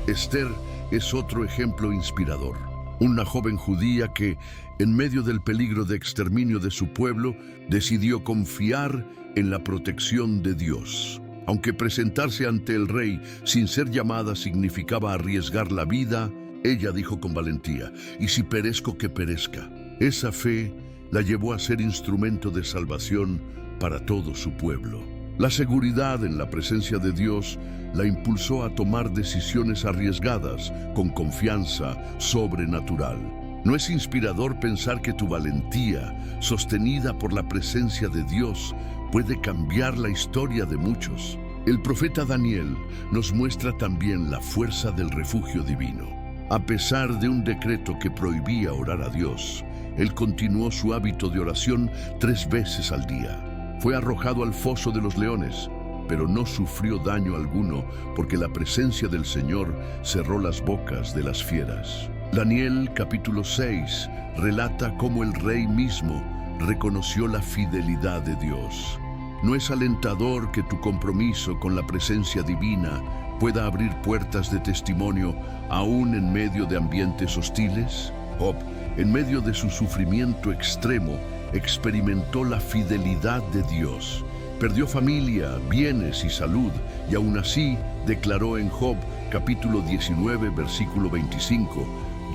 Esther es otro ejemplo inspirador. Una joven judía que, en medio del peligro de exterminio de su pueblo, decidió confiar en la protección de Dios. Aunque presentarse ante el rey sin ser llamada significaba arriesgar la vida, ella dijo con valentía: y si perezco, que perezca. Esa fe la llevó a ser instrumento de salvación para todo su pueblo. La seguridad en la presencia de Dios la impulsó a tomar decisiones arriesgadas con confianza sobrenatural. ¿No es inspirador pensar que tu valentía, sostenida por la presencia de Dios, puede cambiar la historia de muchos. El profeta Daniel nos muestra también la fuerza del refugio divino. A pesar de un decreto que prohibía orar a Dios, él continuó su hábito de oración 3 veces al día. Fue arrojado al foso de los leones, pero no sufrió daño alguno porque la presencia del Señor cerró las bocas de las fieras. Daniel capítulo 6 relata cómo el rey mismo reconoció la fidelidad de Dios. ¿No es alentador que tu compromiso con la presencia divina pueda abrir puertas de testimonio aún en medio de ambientes hostiles? Job, en medio de su sufrimiento extremo, experimentó la fidelidad de Dios. Perdió familia, bienes y salud, y aún así declaró en Job capítulo 19, versículo 25,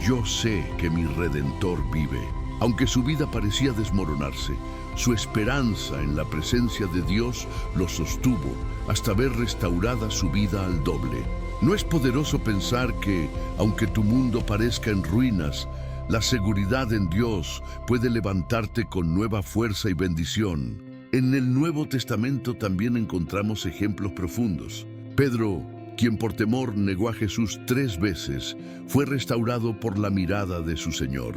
«Yo sé que mi Redentor vive». Aunque su vida parecía desmoronarse, su esperanza en la presencia de Dios lo sostuvo hasta ver restaurada su vida al doble. ¿No es poderoso pensar que, aunque tu mundo parezca en ruinas, la seguridad en Dios puede levantarte con nueva fuerza y bendición? En el Nuevo Testamento también encontramos ejemplos profundos. Pedro, quien por temor negó a Jesús 3 veces, fue restaurado por la mirada de su Señor.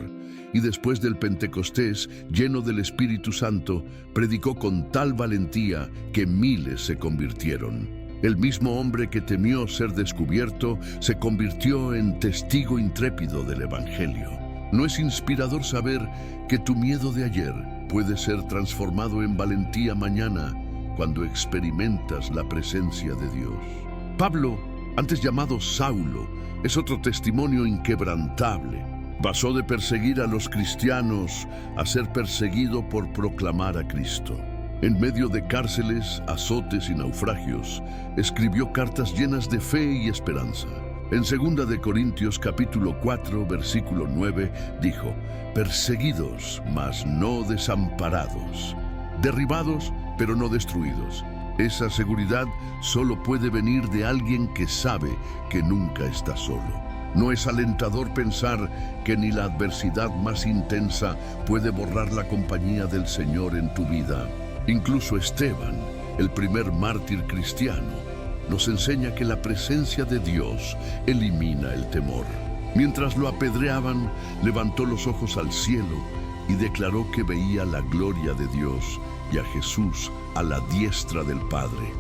Y después del Pentecostés, lleno del Espíritu Santo, predicó con tal valentía que miles se convirtieron. El mismo hombre que temió ser descubierto se convirtió en testigo intrépido del Evangelio. ¿No es inspirador saber que tu miedo de ayer puede ser transformado en valentía mañana cuando experimentas la presencia de Dios? Pablo, antes llamado Saulo, es otro testimonio inquebrantable. Pasó de perseguir a los cristianos a ser perseguido por proclamar a Cristo. En medio de cárceles, azotes y naufragios, escribió cartas llenas de fe y esperanza. En 2 de Corintios capítulo 4, versículo 9, dijo, «Perseguidos, mas no desamparados, derribados, pero no destruidos». Esa seguridad solo puede venir de alguien que sabe que nunca está solo. ¿No es alentador pensar que ni la adversidad más intensa puede borrar la compañía del Señor en tu vida? Incluso Esteban, el primer mártir cristiano, nos enseña que la presencia de Dios elimina el temor. Mientras lo apedreaban, levantó los ojos al cielo y declaró que veía la gloria de Dios y a Jesús a la diestra del Padre.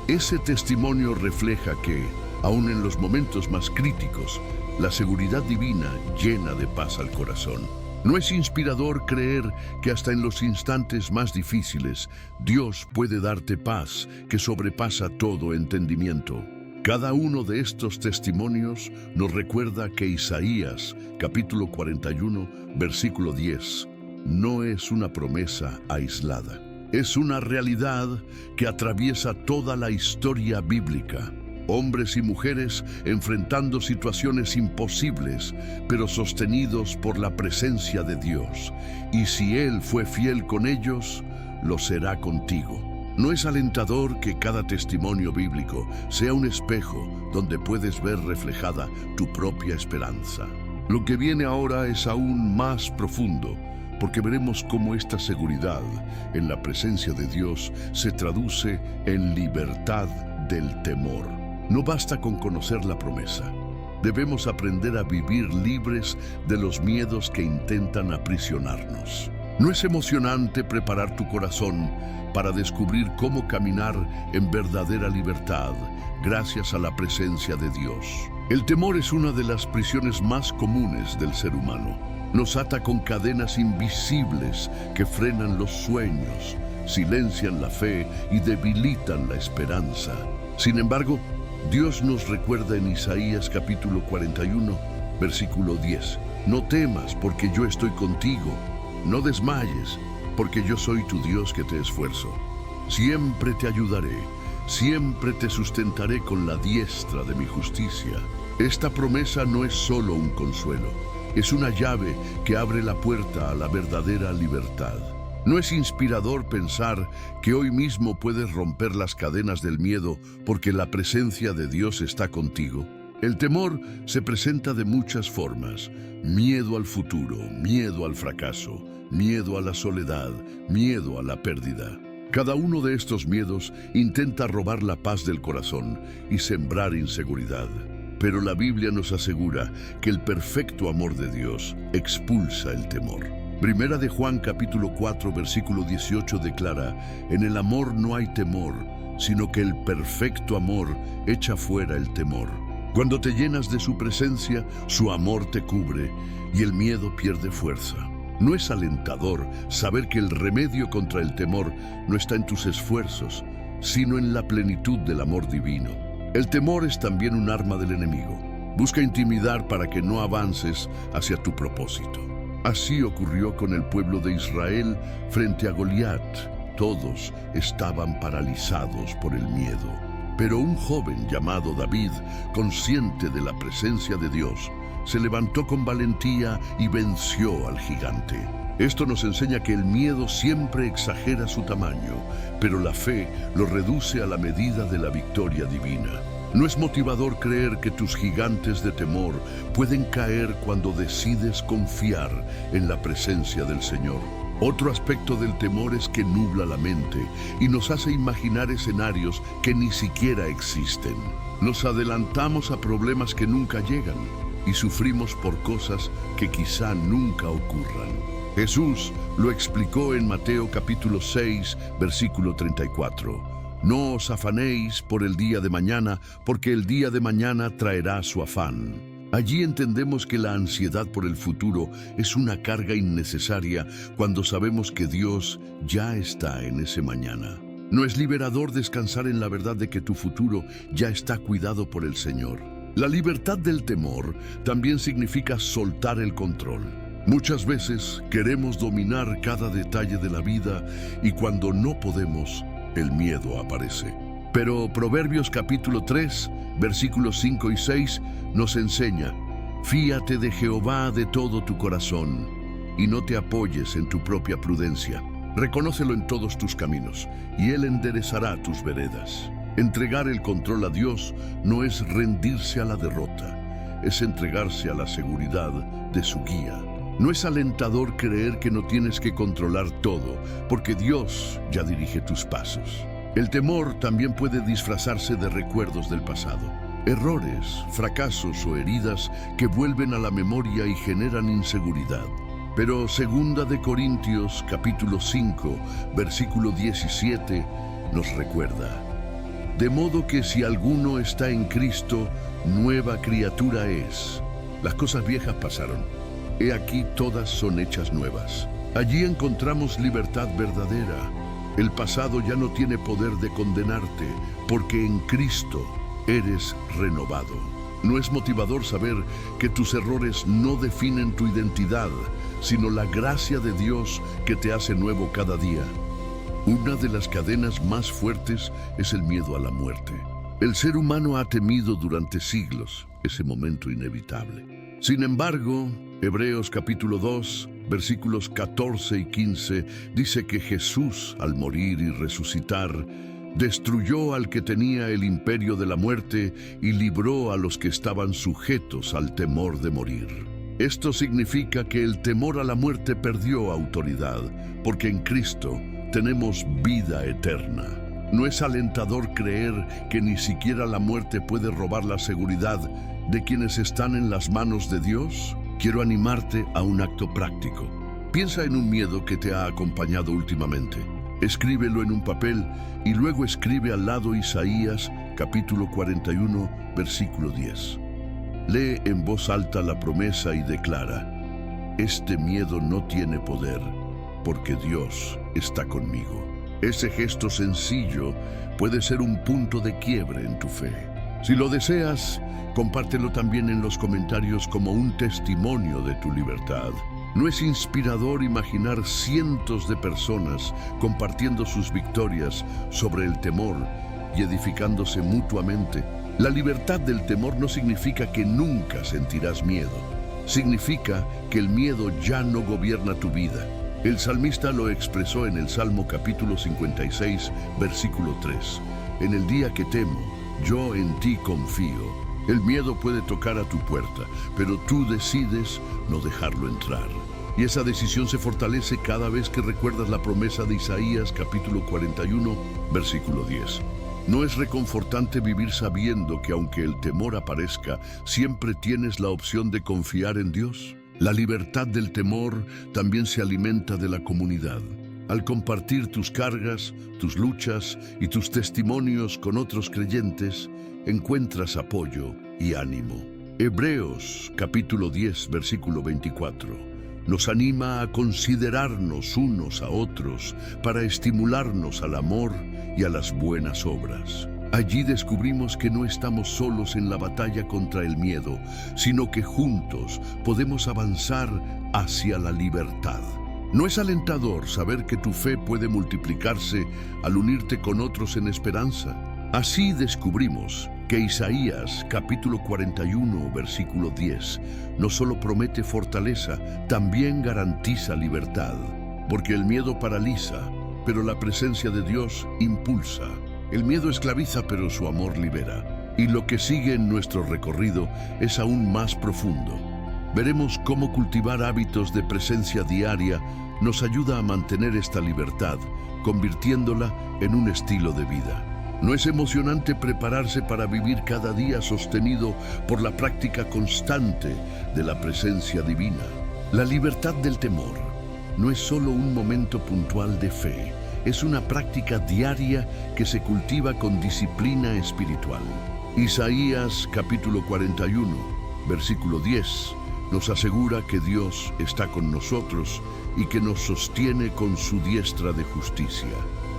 Ese testimonio refleja que, aun en los momentos más críticos, la seguridad divina llena de paz al corazón. ¿No es inspirador creer que hasta en los instantes más difíciles, Dios puede darte paz que sobrepasa todo entendimiento? Cada uno de estos testimonios nos recuerda que Isaías, capítulo 41, versículo 10, no es una promesa aislada. Es una realidad que atraviesa toda la historia bíblica. Hombres y mujeres enfrentando situaciones imposibles, pero sostenidos por la presencia de Dios. Y si Él fue fiel con ellos, lo será contigo. ¿No es alentador que cada testimonio bíblico sea un espejo donde puedes ver reflejada tu propia esperanza? Lo que viene ahora es aún más profundo, porque veremos cómo esta seguridad en la presencia de Dios se traduce en libertad del temor. No basta con conocer la promesa. Debemos aprender a vivir libres de los miedos que intentan aprisionarnos. ¿No es emocionante preparar tu corazón para descubrir cómo caminar en verdadera libertad gracias a la presencia de Dios? El temor es una de las prisiones más comunes del ser humano. Nos ata con cadenas invisibles que frenan los sueños, silencian la fe y debilitan la esperanza. Sin embargo, Dios nos recuerda en Isaías capítulo 41, versículo 10, «No temas, porque yo estoy contigo. No desmayes, porque yo soy tu Dios que te esfuerzo. Siempre te ayudaré, siempre te sustentaré con la diestra de mi justicia». Esta promesa no es solo un consuelo, es una llave que abre la puerta a la verdadera libertad. ¿No es inspirador pensar que hoy mismo puedes romper las cadenas del miedo porque la presencia de Dios está contigo? El temor se presenta de muchas formas: miedo al futuro, miedo al fracaso, miedo a la soledad, miedo a la pérdida. Cada uno de estos miedos intenta robar la paz del corazón y sembrar inseguridad. Pero la Biblia nos asegura que el perfecto amor de Dios expulsa el temor. Primera de Juan capítulo 4 versículo 18 declara: en el amor no hay temor, sino que el perfecto amor echa fuera el temor. Cuando te llenas de su presencia, su amor te cubre y el miedo pierde fuerza. ¿No es alentador saber que el remedio contra el temor no está en tus esfuerzos, sino en la plenitud del amor divino? El temor es también un arma del enemigo. Busca intimidar para que no avances hacia tu propósito. Así ocurrió con el pueblo de Israel frente a Goliat. Todos estaban paralizados por el miedo. Pero un joven llamado David, consciente de la presencia de Dios, se levantó con valentía y venció al gigante. Esto nos enseña que el miedo siempre exagera su tamaño, pero la fe lo reduce a la medida de la victoria divina. ¿No es motivador creer que tus gigantes de temor pueden caer cuando decides confiar en la presencia del Señor? Otro aspecto del temor es que nubla la mente y nos hace imaginar escenarios que ni siquiera existen. Nos adelantamos a problemas que nunca llegan y sufrimos por cosas que quizá nunca ocurran. Jesús lo explicó en Mateo capítulo 6, versículo 34. No os afanéis por el día de mañana, porque el día de mañana traerá su afán. Allí entendemos que la ansiedad por el futuro es una carga innecesaria cuando sabemos que Dios ya está en ese mañana. No es liberador descansar en la verdad de que tu futuro ya está cuidado por el Señor. La libertad del temor también significa soltar el control. Muchas veces queremos dominar cada detalle de la vida y cuando no podemos, el miedo aparece. Pero Proverbios capítulo 3, versículos 5 y 6 nos enseña: fíate de Jehová de todo tu corazón y no te apoyes en tu propia prudencia. Reconócelo en todos tus caminos y Él enderezará tus veredas. Entregar el control a Dios no es rendirse a la derrota, es entregarse a la seguridad de su guía. No es alentador creer que no tienes que controlar todo, porque Dios ya dirige tus pasos. El temor también puede disfrazarse de recuerdos del pasado. Errores, fracasos o heridas que vuelven a la memoria y generan inseguridad. Pero 2 de Corintios capítulo 5, versículo 17 nos recuerda: de modo que si alguno está en Cristo, nueva criatura es. Las cosas viejas pasaron. He aquí todas son hechas nuevas. Allí encontramos libertad verdadera. El pasado ya no tiene poder de condenarte, porque en Cristo eres renovado. No es motivador saber que tus errores no definen tu identidad, sino la gracia de Dios que te hace nuevo cada día. Una de las cadenas más fuertes es el miedo a la muerte. El ser humano ha temido durante siglos ese momento inevitable. Sin embargo, Hebreos capítulo 2, versículos 14 y 15 dice que Jesús, al morir y resucitar, destruyó al que tenía el imperio de la muerte y libró a los que estaban sujetos al temor de morir. Esto significa que el temor a la muerte perdió autoridad, porque en Cristo tenemos vida eterna. ¿No es alentador creer que ni siquiera la muerte puede robar la seguridad de quienes están en las manos de Dios? Quiero animarte a un acto práctico. Piensa en un miedo que te ha acompañado últimamente. Escríbelo en un papel y luego escribe al lado Isaías capítulo 41, versículo 10. Lee en voz alta la promesa y declara: este miedo no tiene poder, porque Dios está conmigo. Ese gesto sencillo puede ser un punto de quiebre en tu fe. Si lo deseas, compártelo también en los comentarios como un testimonio de tu libertad. ¿No es inspirador imaginar cientos de personas compartiendo sus victorias sobre el temor y edificándose mutuamente? La libertad del temor no significa que nunca sentirás miedo. Significa que el miedo ya no gobierna tu vida. El salmista lo expresó en el Salmo capítulo 56, versículo 3. En el día que temo, yo en ti confío. El miedo puede tocar a tu puerta, pero tú decides no dejarlo entrar. Y esa decisión se fortalece cada vez que recuerdas la promesa de Isaías capítulo 41, versículo 10. ¿No es reconfortante vivir sabiendo que aunque el temor aparezca, siempre tienes la opción de confiar en Dios? La libertad del temor también se alimenta de la comunidad. Al compartir tus cargas, tus luchas y tus testimonios con otros creyentes, encuentras apoyo y ánimo. Hebreos capítulo 10, versículo 24. Nos anima a considerarnos unos a otros para estimularnos al amor y a las buenas obras. Allí descubrimos que no estamos solos en la batalla contra el miedo, sino que juntos podemos avanzar hacia la libertad. ¿No es alentador saber que tu fe puede multiplicarse al unirte con otros en esperanza? Así descubrimos que Isaías capítulo 41 versículo 10 no solo promete fortaleza, también garantiza libertad, porque el miedo paraliza, pero la presencia de Dios impulsa. El miedo esclaviza, pero su amor libera. Y lo que sigue en nuestro recorrido es aún más profundo. Veremos cómo cultivar hábitos de presencia diaria nos ayuda a mantener esta libertad, convirtiéndola en un estilo de vida. ¿No es emocionante prepararse para vivir cada día sostenido por la práctica constante de la presencia divina? La libertad del temor no es solo un momento puntual de fe, es una práctica diaria que se cultiva con disciplina espiritual. Isaías capítulo 41, versículo 10, nos asegura que Dios está con nosotros y que nos sostiene con su diestra de justicia.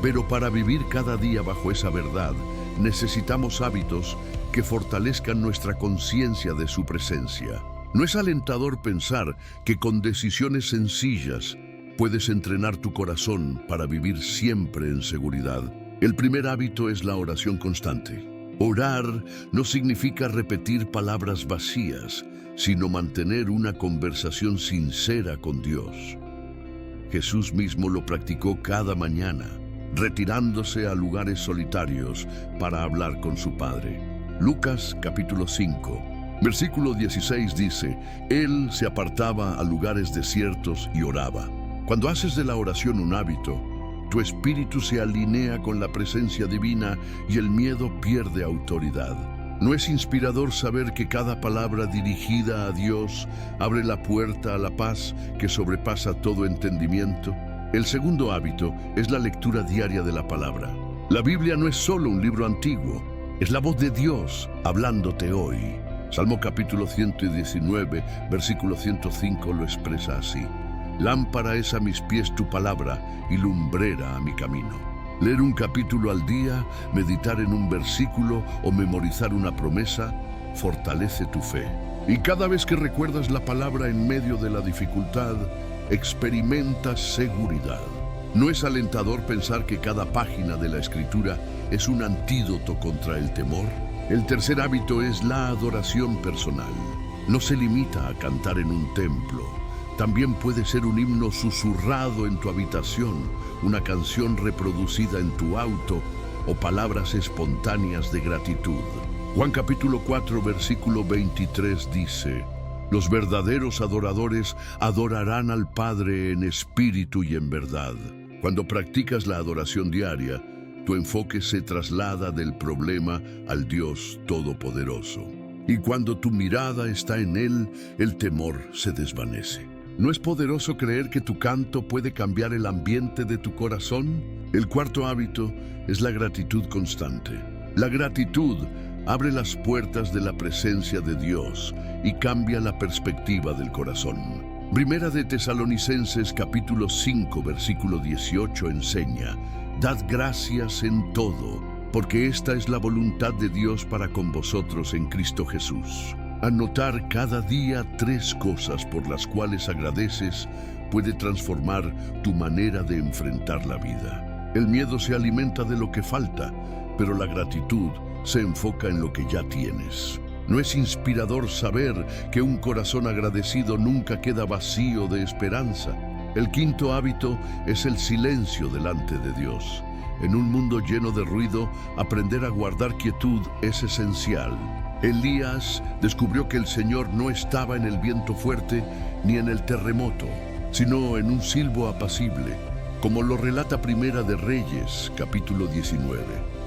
Pero para vivir cada día bajo esa verdad, necesitamos hábitos que fortalezcan nuestra conciencia de su presencia. ¿No es alentador pensar que con decisiones sencillas puedes entrenar tu corazón para vivir siempre en seguridad? El primer hábito es la oración constante. Orar no significa repetir palabras vacías, sino mantener una conversación sincera con Dios. Jesús mismo lo practicó cada mañana, retirándose a lugares solitarios para hablar con su Padre. Lucas capítulo 5, versículo 16 dice, Él se apartaba a lugares desiertos y oraba. Cuando haces de la oración un hábito, tu espíritu se alinea con la presencia divina y el miedo pierde autoridad. ¿No es inspirador saber que cada palabra dirigida a Dios abre la puerta a la paz que sobrepasa todo entendimiento? El segundo hábito es la lectura diaria de la palabra. La Biblia no es solo un libro antiguo, es la voz de Dios hablándote hoy. Salmo capítulo 119, versículo 105 lo expresa así. Lámpara es a mis pies tu palabra y lumbrera a mi camino. Leer un capítulo al día, meditar en un versículo o memorizar una promesa fortalece tu fe. Y cada vez que recuerdas la palabra en medio de la dificultad, experimentas seguridad. ¿No es alentador pensar que cada página de la Escritura es un antídoto contra el temor? El tercer hábito es la adoración personal. No se limita a cantar en un templo. También puede ser un himno susurrado en tu habitación, una canción reproducida en tu auto o palabras espontáneas de gratitud. Juan capítulo 4, versículo 23 dice, Los verdaderos adoradores adorarán al Padre en espíritu y en verdad. Cuando practicas la adoración diaria, tu enfoque se traslada del problema al Dios Todopoderoso. Y cuando tu mirada está en Él, el temor se desvanece. ¿No es poderoso creer que tu canto puede cambiar el ambiente de tu corazón? El cuarto hábito es la gratitud constante. La gratitud abre las puertas de la presencia de Dios y cambia la perspectiva del corazón. Primera de Tesalonicenses capítulo 5 versículo 18 enseña, Dad gracias en todo, porque esta es la voluntad de Dios para con vosotros en Cristo Jesús. Anotar cada día 3 cosas por las cuales agradeces puede transformar tu manera de enfrentar la vida. El miedo se alimenta de lo que falta, pero la gratitud se enfoca en lo que ya tienes. ¿No es inspirador saber que un corazón agradecido nunca queda vacío de esperanza? El quinto hábito es el silencio delante de Dios. En un mundo lleno de ruido, aprender a guardar quietud es esencial. Elías descubrió que el Señor no estaba en el viento fuerte ni en el terremoto. sino en un silbo apacible, como lo relata Primera de Reyes, capítulo 19,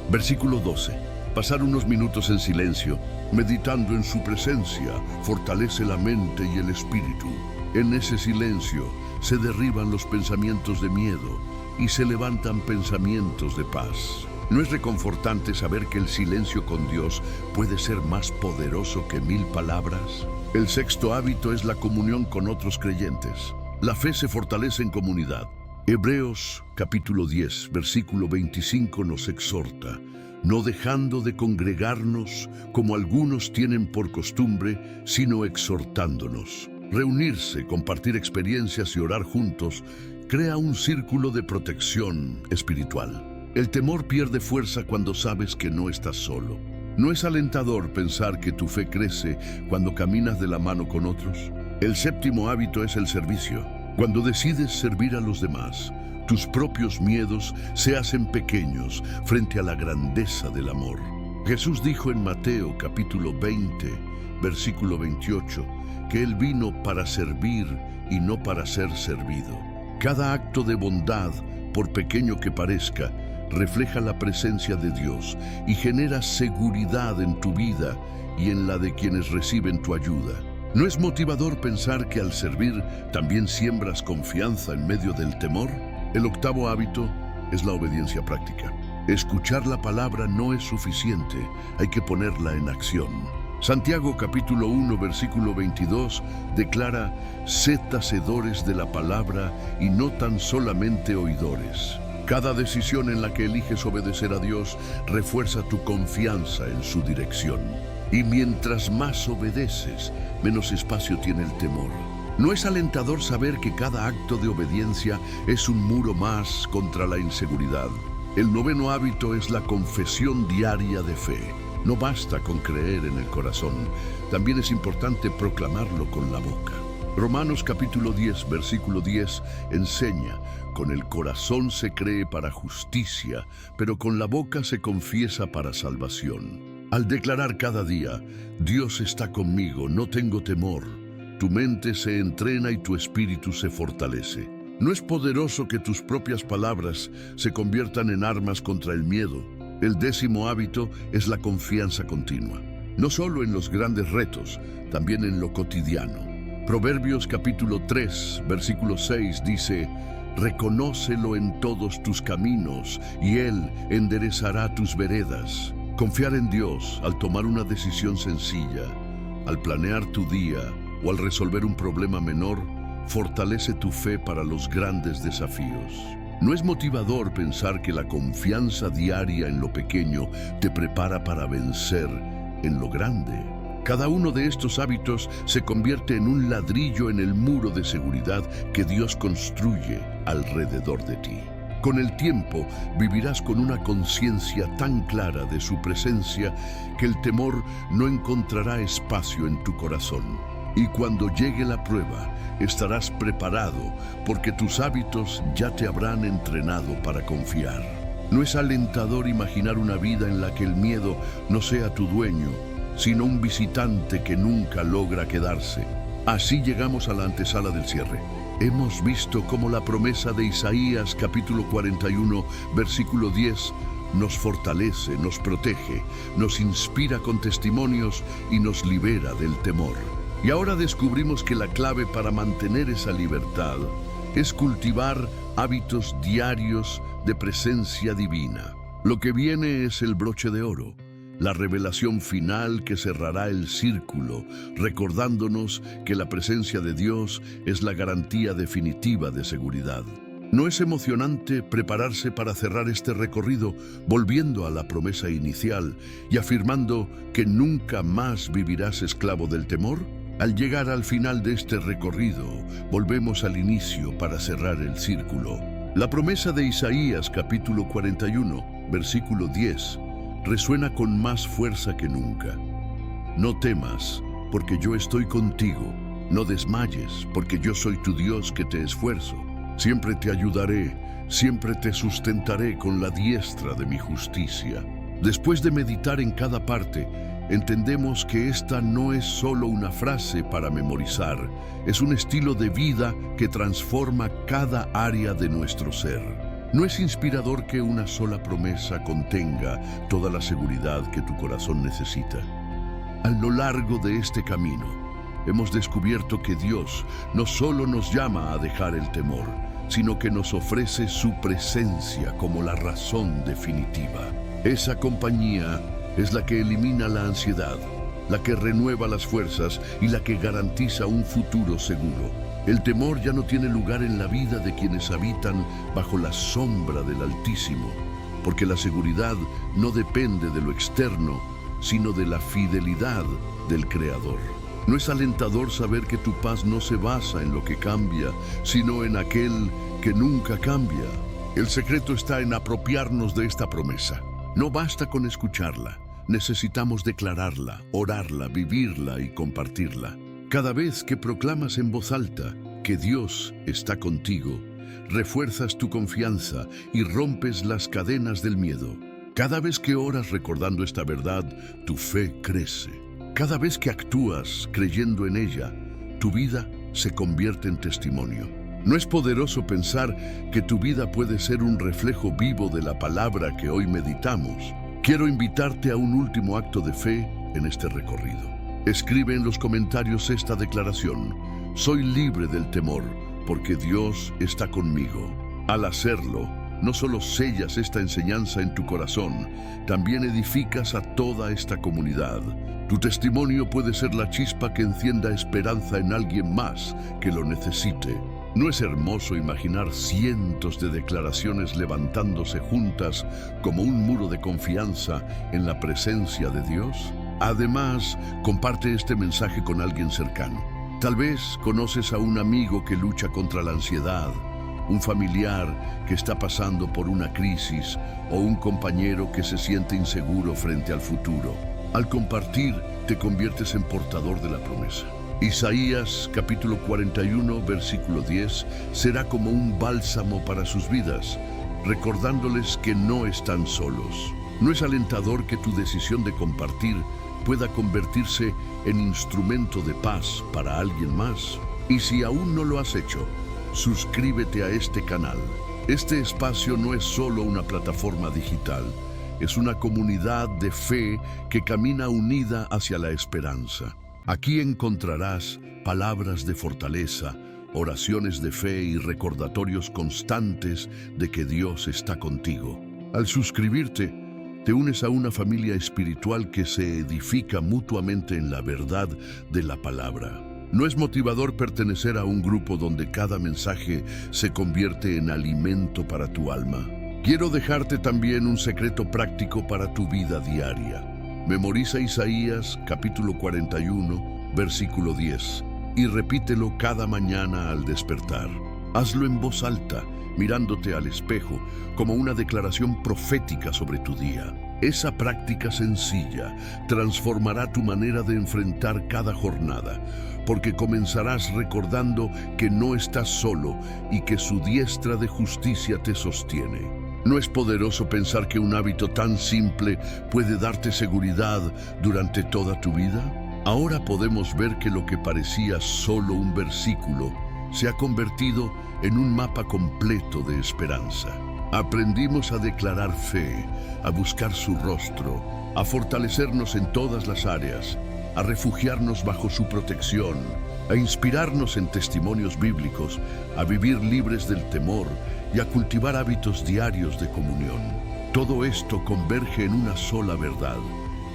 versículo 12. Pasar unos minutos en silencio, meditando en su presencia, fortalece la mente y el espíritu. En ese silencio se derriban los pensamientos de miedo y se levantan pensamientos de paz. ¿No es reconfortante saber que el silencio con Dios puede ser más poderoso que 1000 palabras? El sexto hábito es la comunión con otros creyentes. La fe se fortalece en comunidad. Hebreos capítulo 10, versículo 25 nos exhorta: no dejando de congregarnos como algunos tienen por costumbre, sino exhortándonos. Reunirse, compartir experiencias y orar juntos crea un círculo de protección espiritual. El temor pierde fuerza cuando sabes que no estás solo. ¿No es alentador pensar que tu fe crece cuando caminas de la mano con otros? El séptimo hábito es el servicio. Cuando decides servir a los demás, tus propios miedos se hacen pequeños frente a la grandeza del amor. Jesús dijo en Mateo capítulo 20, versículo 28, que Él vino para servir y no para ser servido. Cada acto de bondad, por pequeño que parezca, refleja la presencia de Dios y genera seguridad en tu vida y en la de quienes reciben tu ayuda. ¿No es motivador pensar que al servir también siembras confianza en medio del temor? El octavo hábito es la obediencia práctica. Escuchar la palabra no es suficiente, hay que ponerla en acción. Santiago capítulo 1 versículo 22 declara: sed hacedores de la palabra y no tan solamente oidores. Cada decisión en la que eliges obedecer a Dios refuerza tu confianza en su dirección. Y mientras más obedeces, menos espacio tiene el temor. ¿No es alentador saber que cada acto de obediencia es un muro más contra la inseguridad? El noveno hábito es la confesión diaria de fe. No basta con creer en el corazón, también es importante proclamarlo con la boca. Romanos capítulo 10, versículo 10 enseña: con el corazón se cree para justicia, pero con la boca se confiesa para salvación. Al declarar cada día: Dios está conmigo, no tengo temor, tu mente se entrena y tu espíritu se fortalece. ¿No es poderoso que tus propias palabras se conviertan en armas contra el miedo? El décimo hábito es la confianza continua, no solo en los grandes retos, también en lo cotidiano. Proverbios capítulo 3, versículo 6 dice: reconócelo en todos tus caminos y Él enderezará tus veredas. Confiar en Dios al tomar una decisión sencilla, al planear tu día o al resolver un problema menor, fortalece tu fe para los grandes desafíos. ¿No es motivador pensar que la confianza diaria en lo pequeño te prepara para vencer en lo grande? Cada uno de estos hábitos se convierte en un ladrillo en el muro de seguridad que Dios construye alrededor de ti. Con el tiempo vivirás con una conciencia tan clara de su presencia que el temor no encontrará espacio en tu corazón. Y cuando llegue la prueba, estarás preparado porque tus hábitos ya te habrán entrenado para confiar. ¿No es alentador imaginar una vida en la que el miedo no sea tu dueño, sino un visitante que nunca logra quedarse? Así llegamos a la antesala del cierre. Hemos visto cómo la promesa de Isaías capítulo 41, versículo 10, nos fortalece, nos protege, nos inspira con testimonios y nos libera del temor. Y ahora descubrimos que la clave para mantener esa libertad es cultivar hábitos diarios de presencia divina. Lo que viene es el broche de oro, la revelación final que cerrará el círculo, recordándonos que la presencia de Dios es la garantía definitiva de seguridad. ¿No es emocionante prepararse para cerrar este recorrido volviendo a la promesa inicial y afirmando que nunca más vivirás esclavo del temor? Al llegar al final de este recorrido, volvemos al inicio para cerrar el círculo. La promesa de Isaías capítulo 41, versículo 10, resuena con más fuerza que nunca. No temas, porque yo estoy contigo. No desmayes, porque yo soy tu Dios que te esfuerzo. Siempre te ayudaré, siempre te sustentaré con la diestra de mi justicia. Después de meditar en cada parte, entendemos que esta no es solo una frase para memorizar, es un estilo de vida que transforma cada área de nuestro ser. ¿No es inspirador que una sola promesa contenga toda la seguridad que tu corazón necesita? A lo largo de este camino, hemos descubierto que Dios no solo nos llama a dejar el temor, sino que nos ofrece su presencia como la razón definitiva. Esa compañía es la que elimina la ansiedad, la que renueva las fuerzas y la que garantiza un futuro seguro. El temor ya no tiene lugar en la vida de quienes habitan bajo la sombra del Altísimo, porque la seguridad no depende de lo externo, sino de la fidelidad del Creador. ¿No es alentador saber que tu paz no se basa en lo que cambia, sino en aquel que nunca cambia? El secreto está en apropiarnos de esta promesa. No basta con escucharla, necesitamos declararla, orarla, vivirla y compartirla. Cada vez que proclamas en voz alta que Dios está contigo, refuerzas tu confianza y rompes las cadenas del miedo. Cada vez que oras recordando esta verdad, tu fe crece. Cada vez que actúas creyendo en ella, tu vida se convierte en testimonio. ¿No es poderoso pensar que tu vida puede ser un reflejo vivo de la palabra que hoy meditamos? Quiero invitarte a un último acto de fe en este recorrido. Escribe en los comentarios esta declaración: soy libre del temor, porque Dios está conmigo. Al hacerlo, no solo sellas esta enseñanza en tu corazón, también edificas a toda esta comunidad. Tu testimonio puede ser la chispa que encienda esperanza en alguien más que lo necesite. ¿No es hermoso imaginar cientos de declaraciones levantándose juntas como un muro de confianza en la presencia de Dios? Además, comparte este mensaje con alguien cercano. Tal vez conoces a un amigo que lucha contra la ansiedad, un familiar que está pasando por una crisis o un compañero que se siente inseguro frente al futuro. Al compartir, te conviertes en portador de la promesa. Isaías capítulo 41, versículo 10, será como un bálsamo para sus vidas, recordándoles que no están solos. ¿No es alentador que tu decisión de compartir pueda convertirse en instrumento de paz para alguien más? Y si aún no lo has hecho, suscríbete a este canal. Este espacio no es solo una plataforma digital, es una comunidad de fe que camina unida hacia la esperanza. Aquí encontrarás palabras de fortaleza, oraciones de fe y recordatorios constantes de que Dios está contigo. Al suscribirte, te unes a una familia espiritual que se edifica mutuamente en la verdad de la palabra. ¿No es motivador pertenecer a un grupo donde cada mensaje se convierte en alimento para tu alma? Quiero dejarte también un secreto práctico para tu vida diaria. Memoriza Isaías capítulo 41, versículo 10 y repítelo cada mañana al despertar. Hazlo en voz alta, mirándote al espejo, como una declaración profética sobre tu día. Esa práctica sencilla transformará tu manera de enfrentar cada jornada, porque comenzarás recordando que no estás solo y que su diestra de justicia te sostiene. ¿No es poderoso pensar que un hábito tan simple puede darte seguridad durante toda tu vida? Ahora podemos ver que lo que parecía solo un versículo se ha convertido en un mapa completo de esperanza. Aprendimos a declarar fe, a buscar su rostro, a fortalecernos en todas las áreas, a refugiarnos bajo su protección, a inspirarnos en testimonios bíblicos, a vivir libres del temor y a cultivar hábitos diarios de comunión. Todo esto converge en una sola verdad.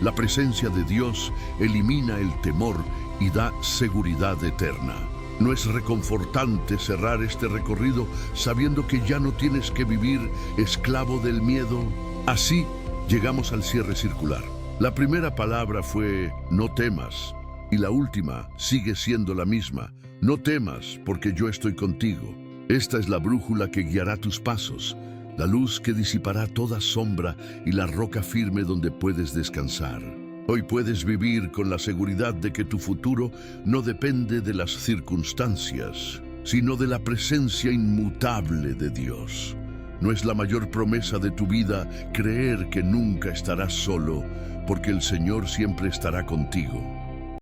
La presencia de Dios elimina el temor y da seguridad eterna. ¿No es reconfortante cerrar este recorrido sabiendo que ya no tienes que vivir esclavo del miedo? Así llegamos al cierre circular. La primera palabra fue no temas y la última sigue siendo la misma. No temas porque yo estoy contigo. Esta es la brújula que guiará tus pasos, la luz que disipará toda sombra y la roca firme donde puedes descansar. Hoy puedes vivir con la seguridad de que tu futuro no depende de las circunstancias, sino de la presencia inmutable de Dios. ¿No es la mayor promesa de tu vida creer que nunca estarás solo, porque el Señor siempre estará contigo?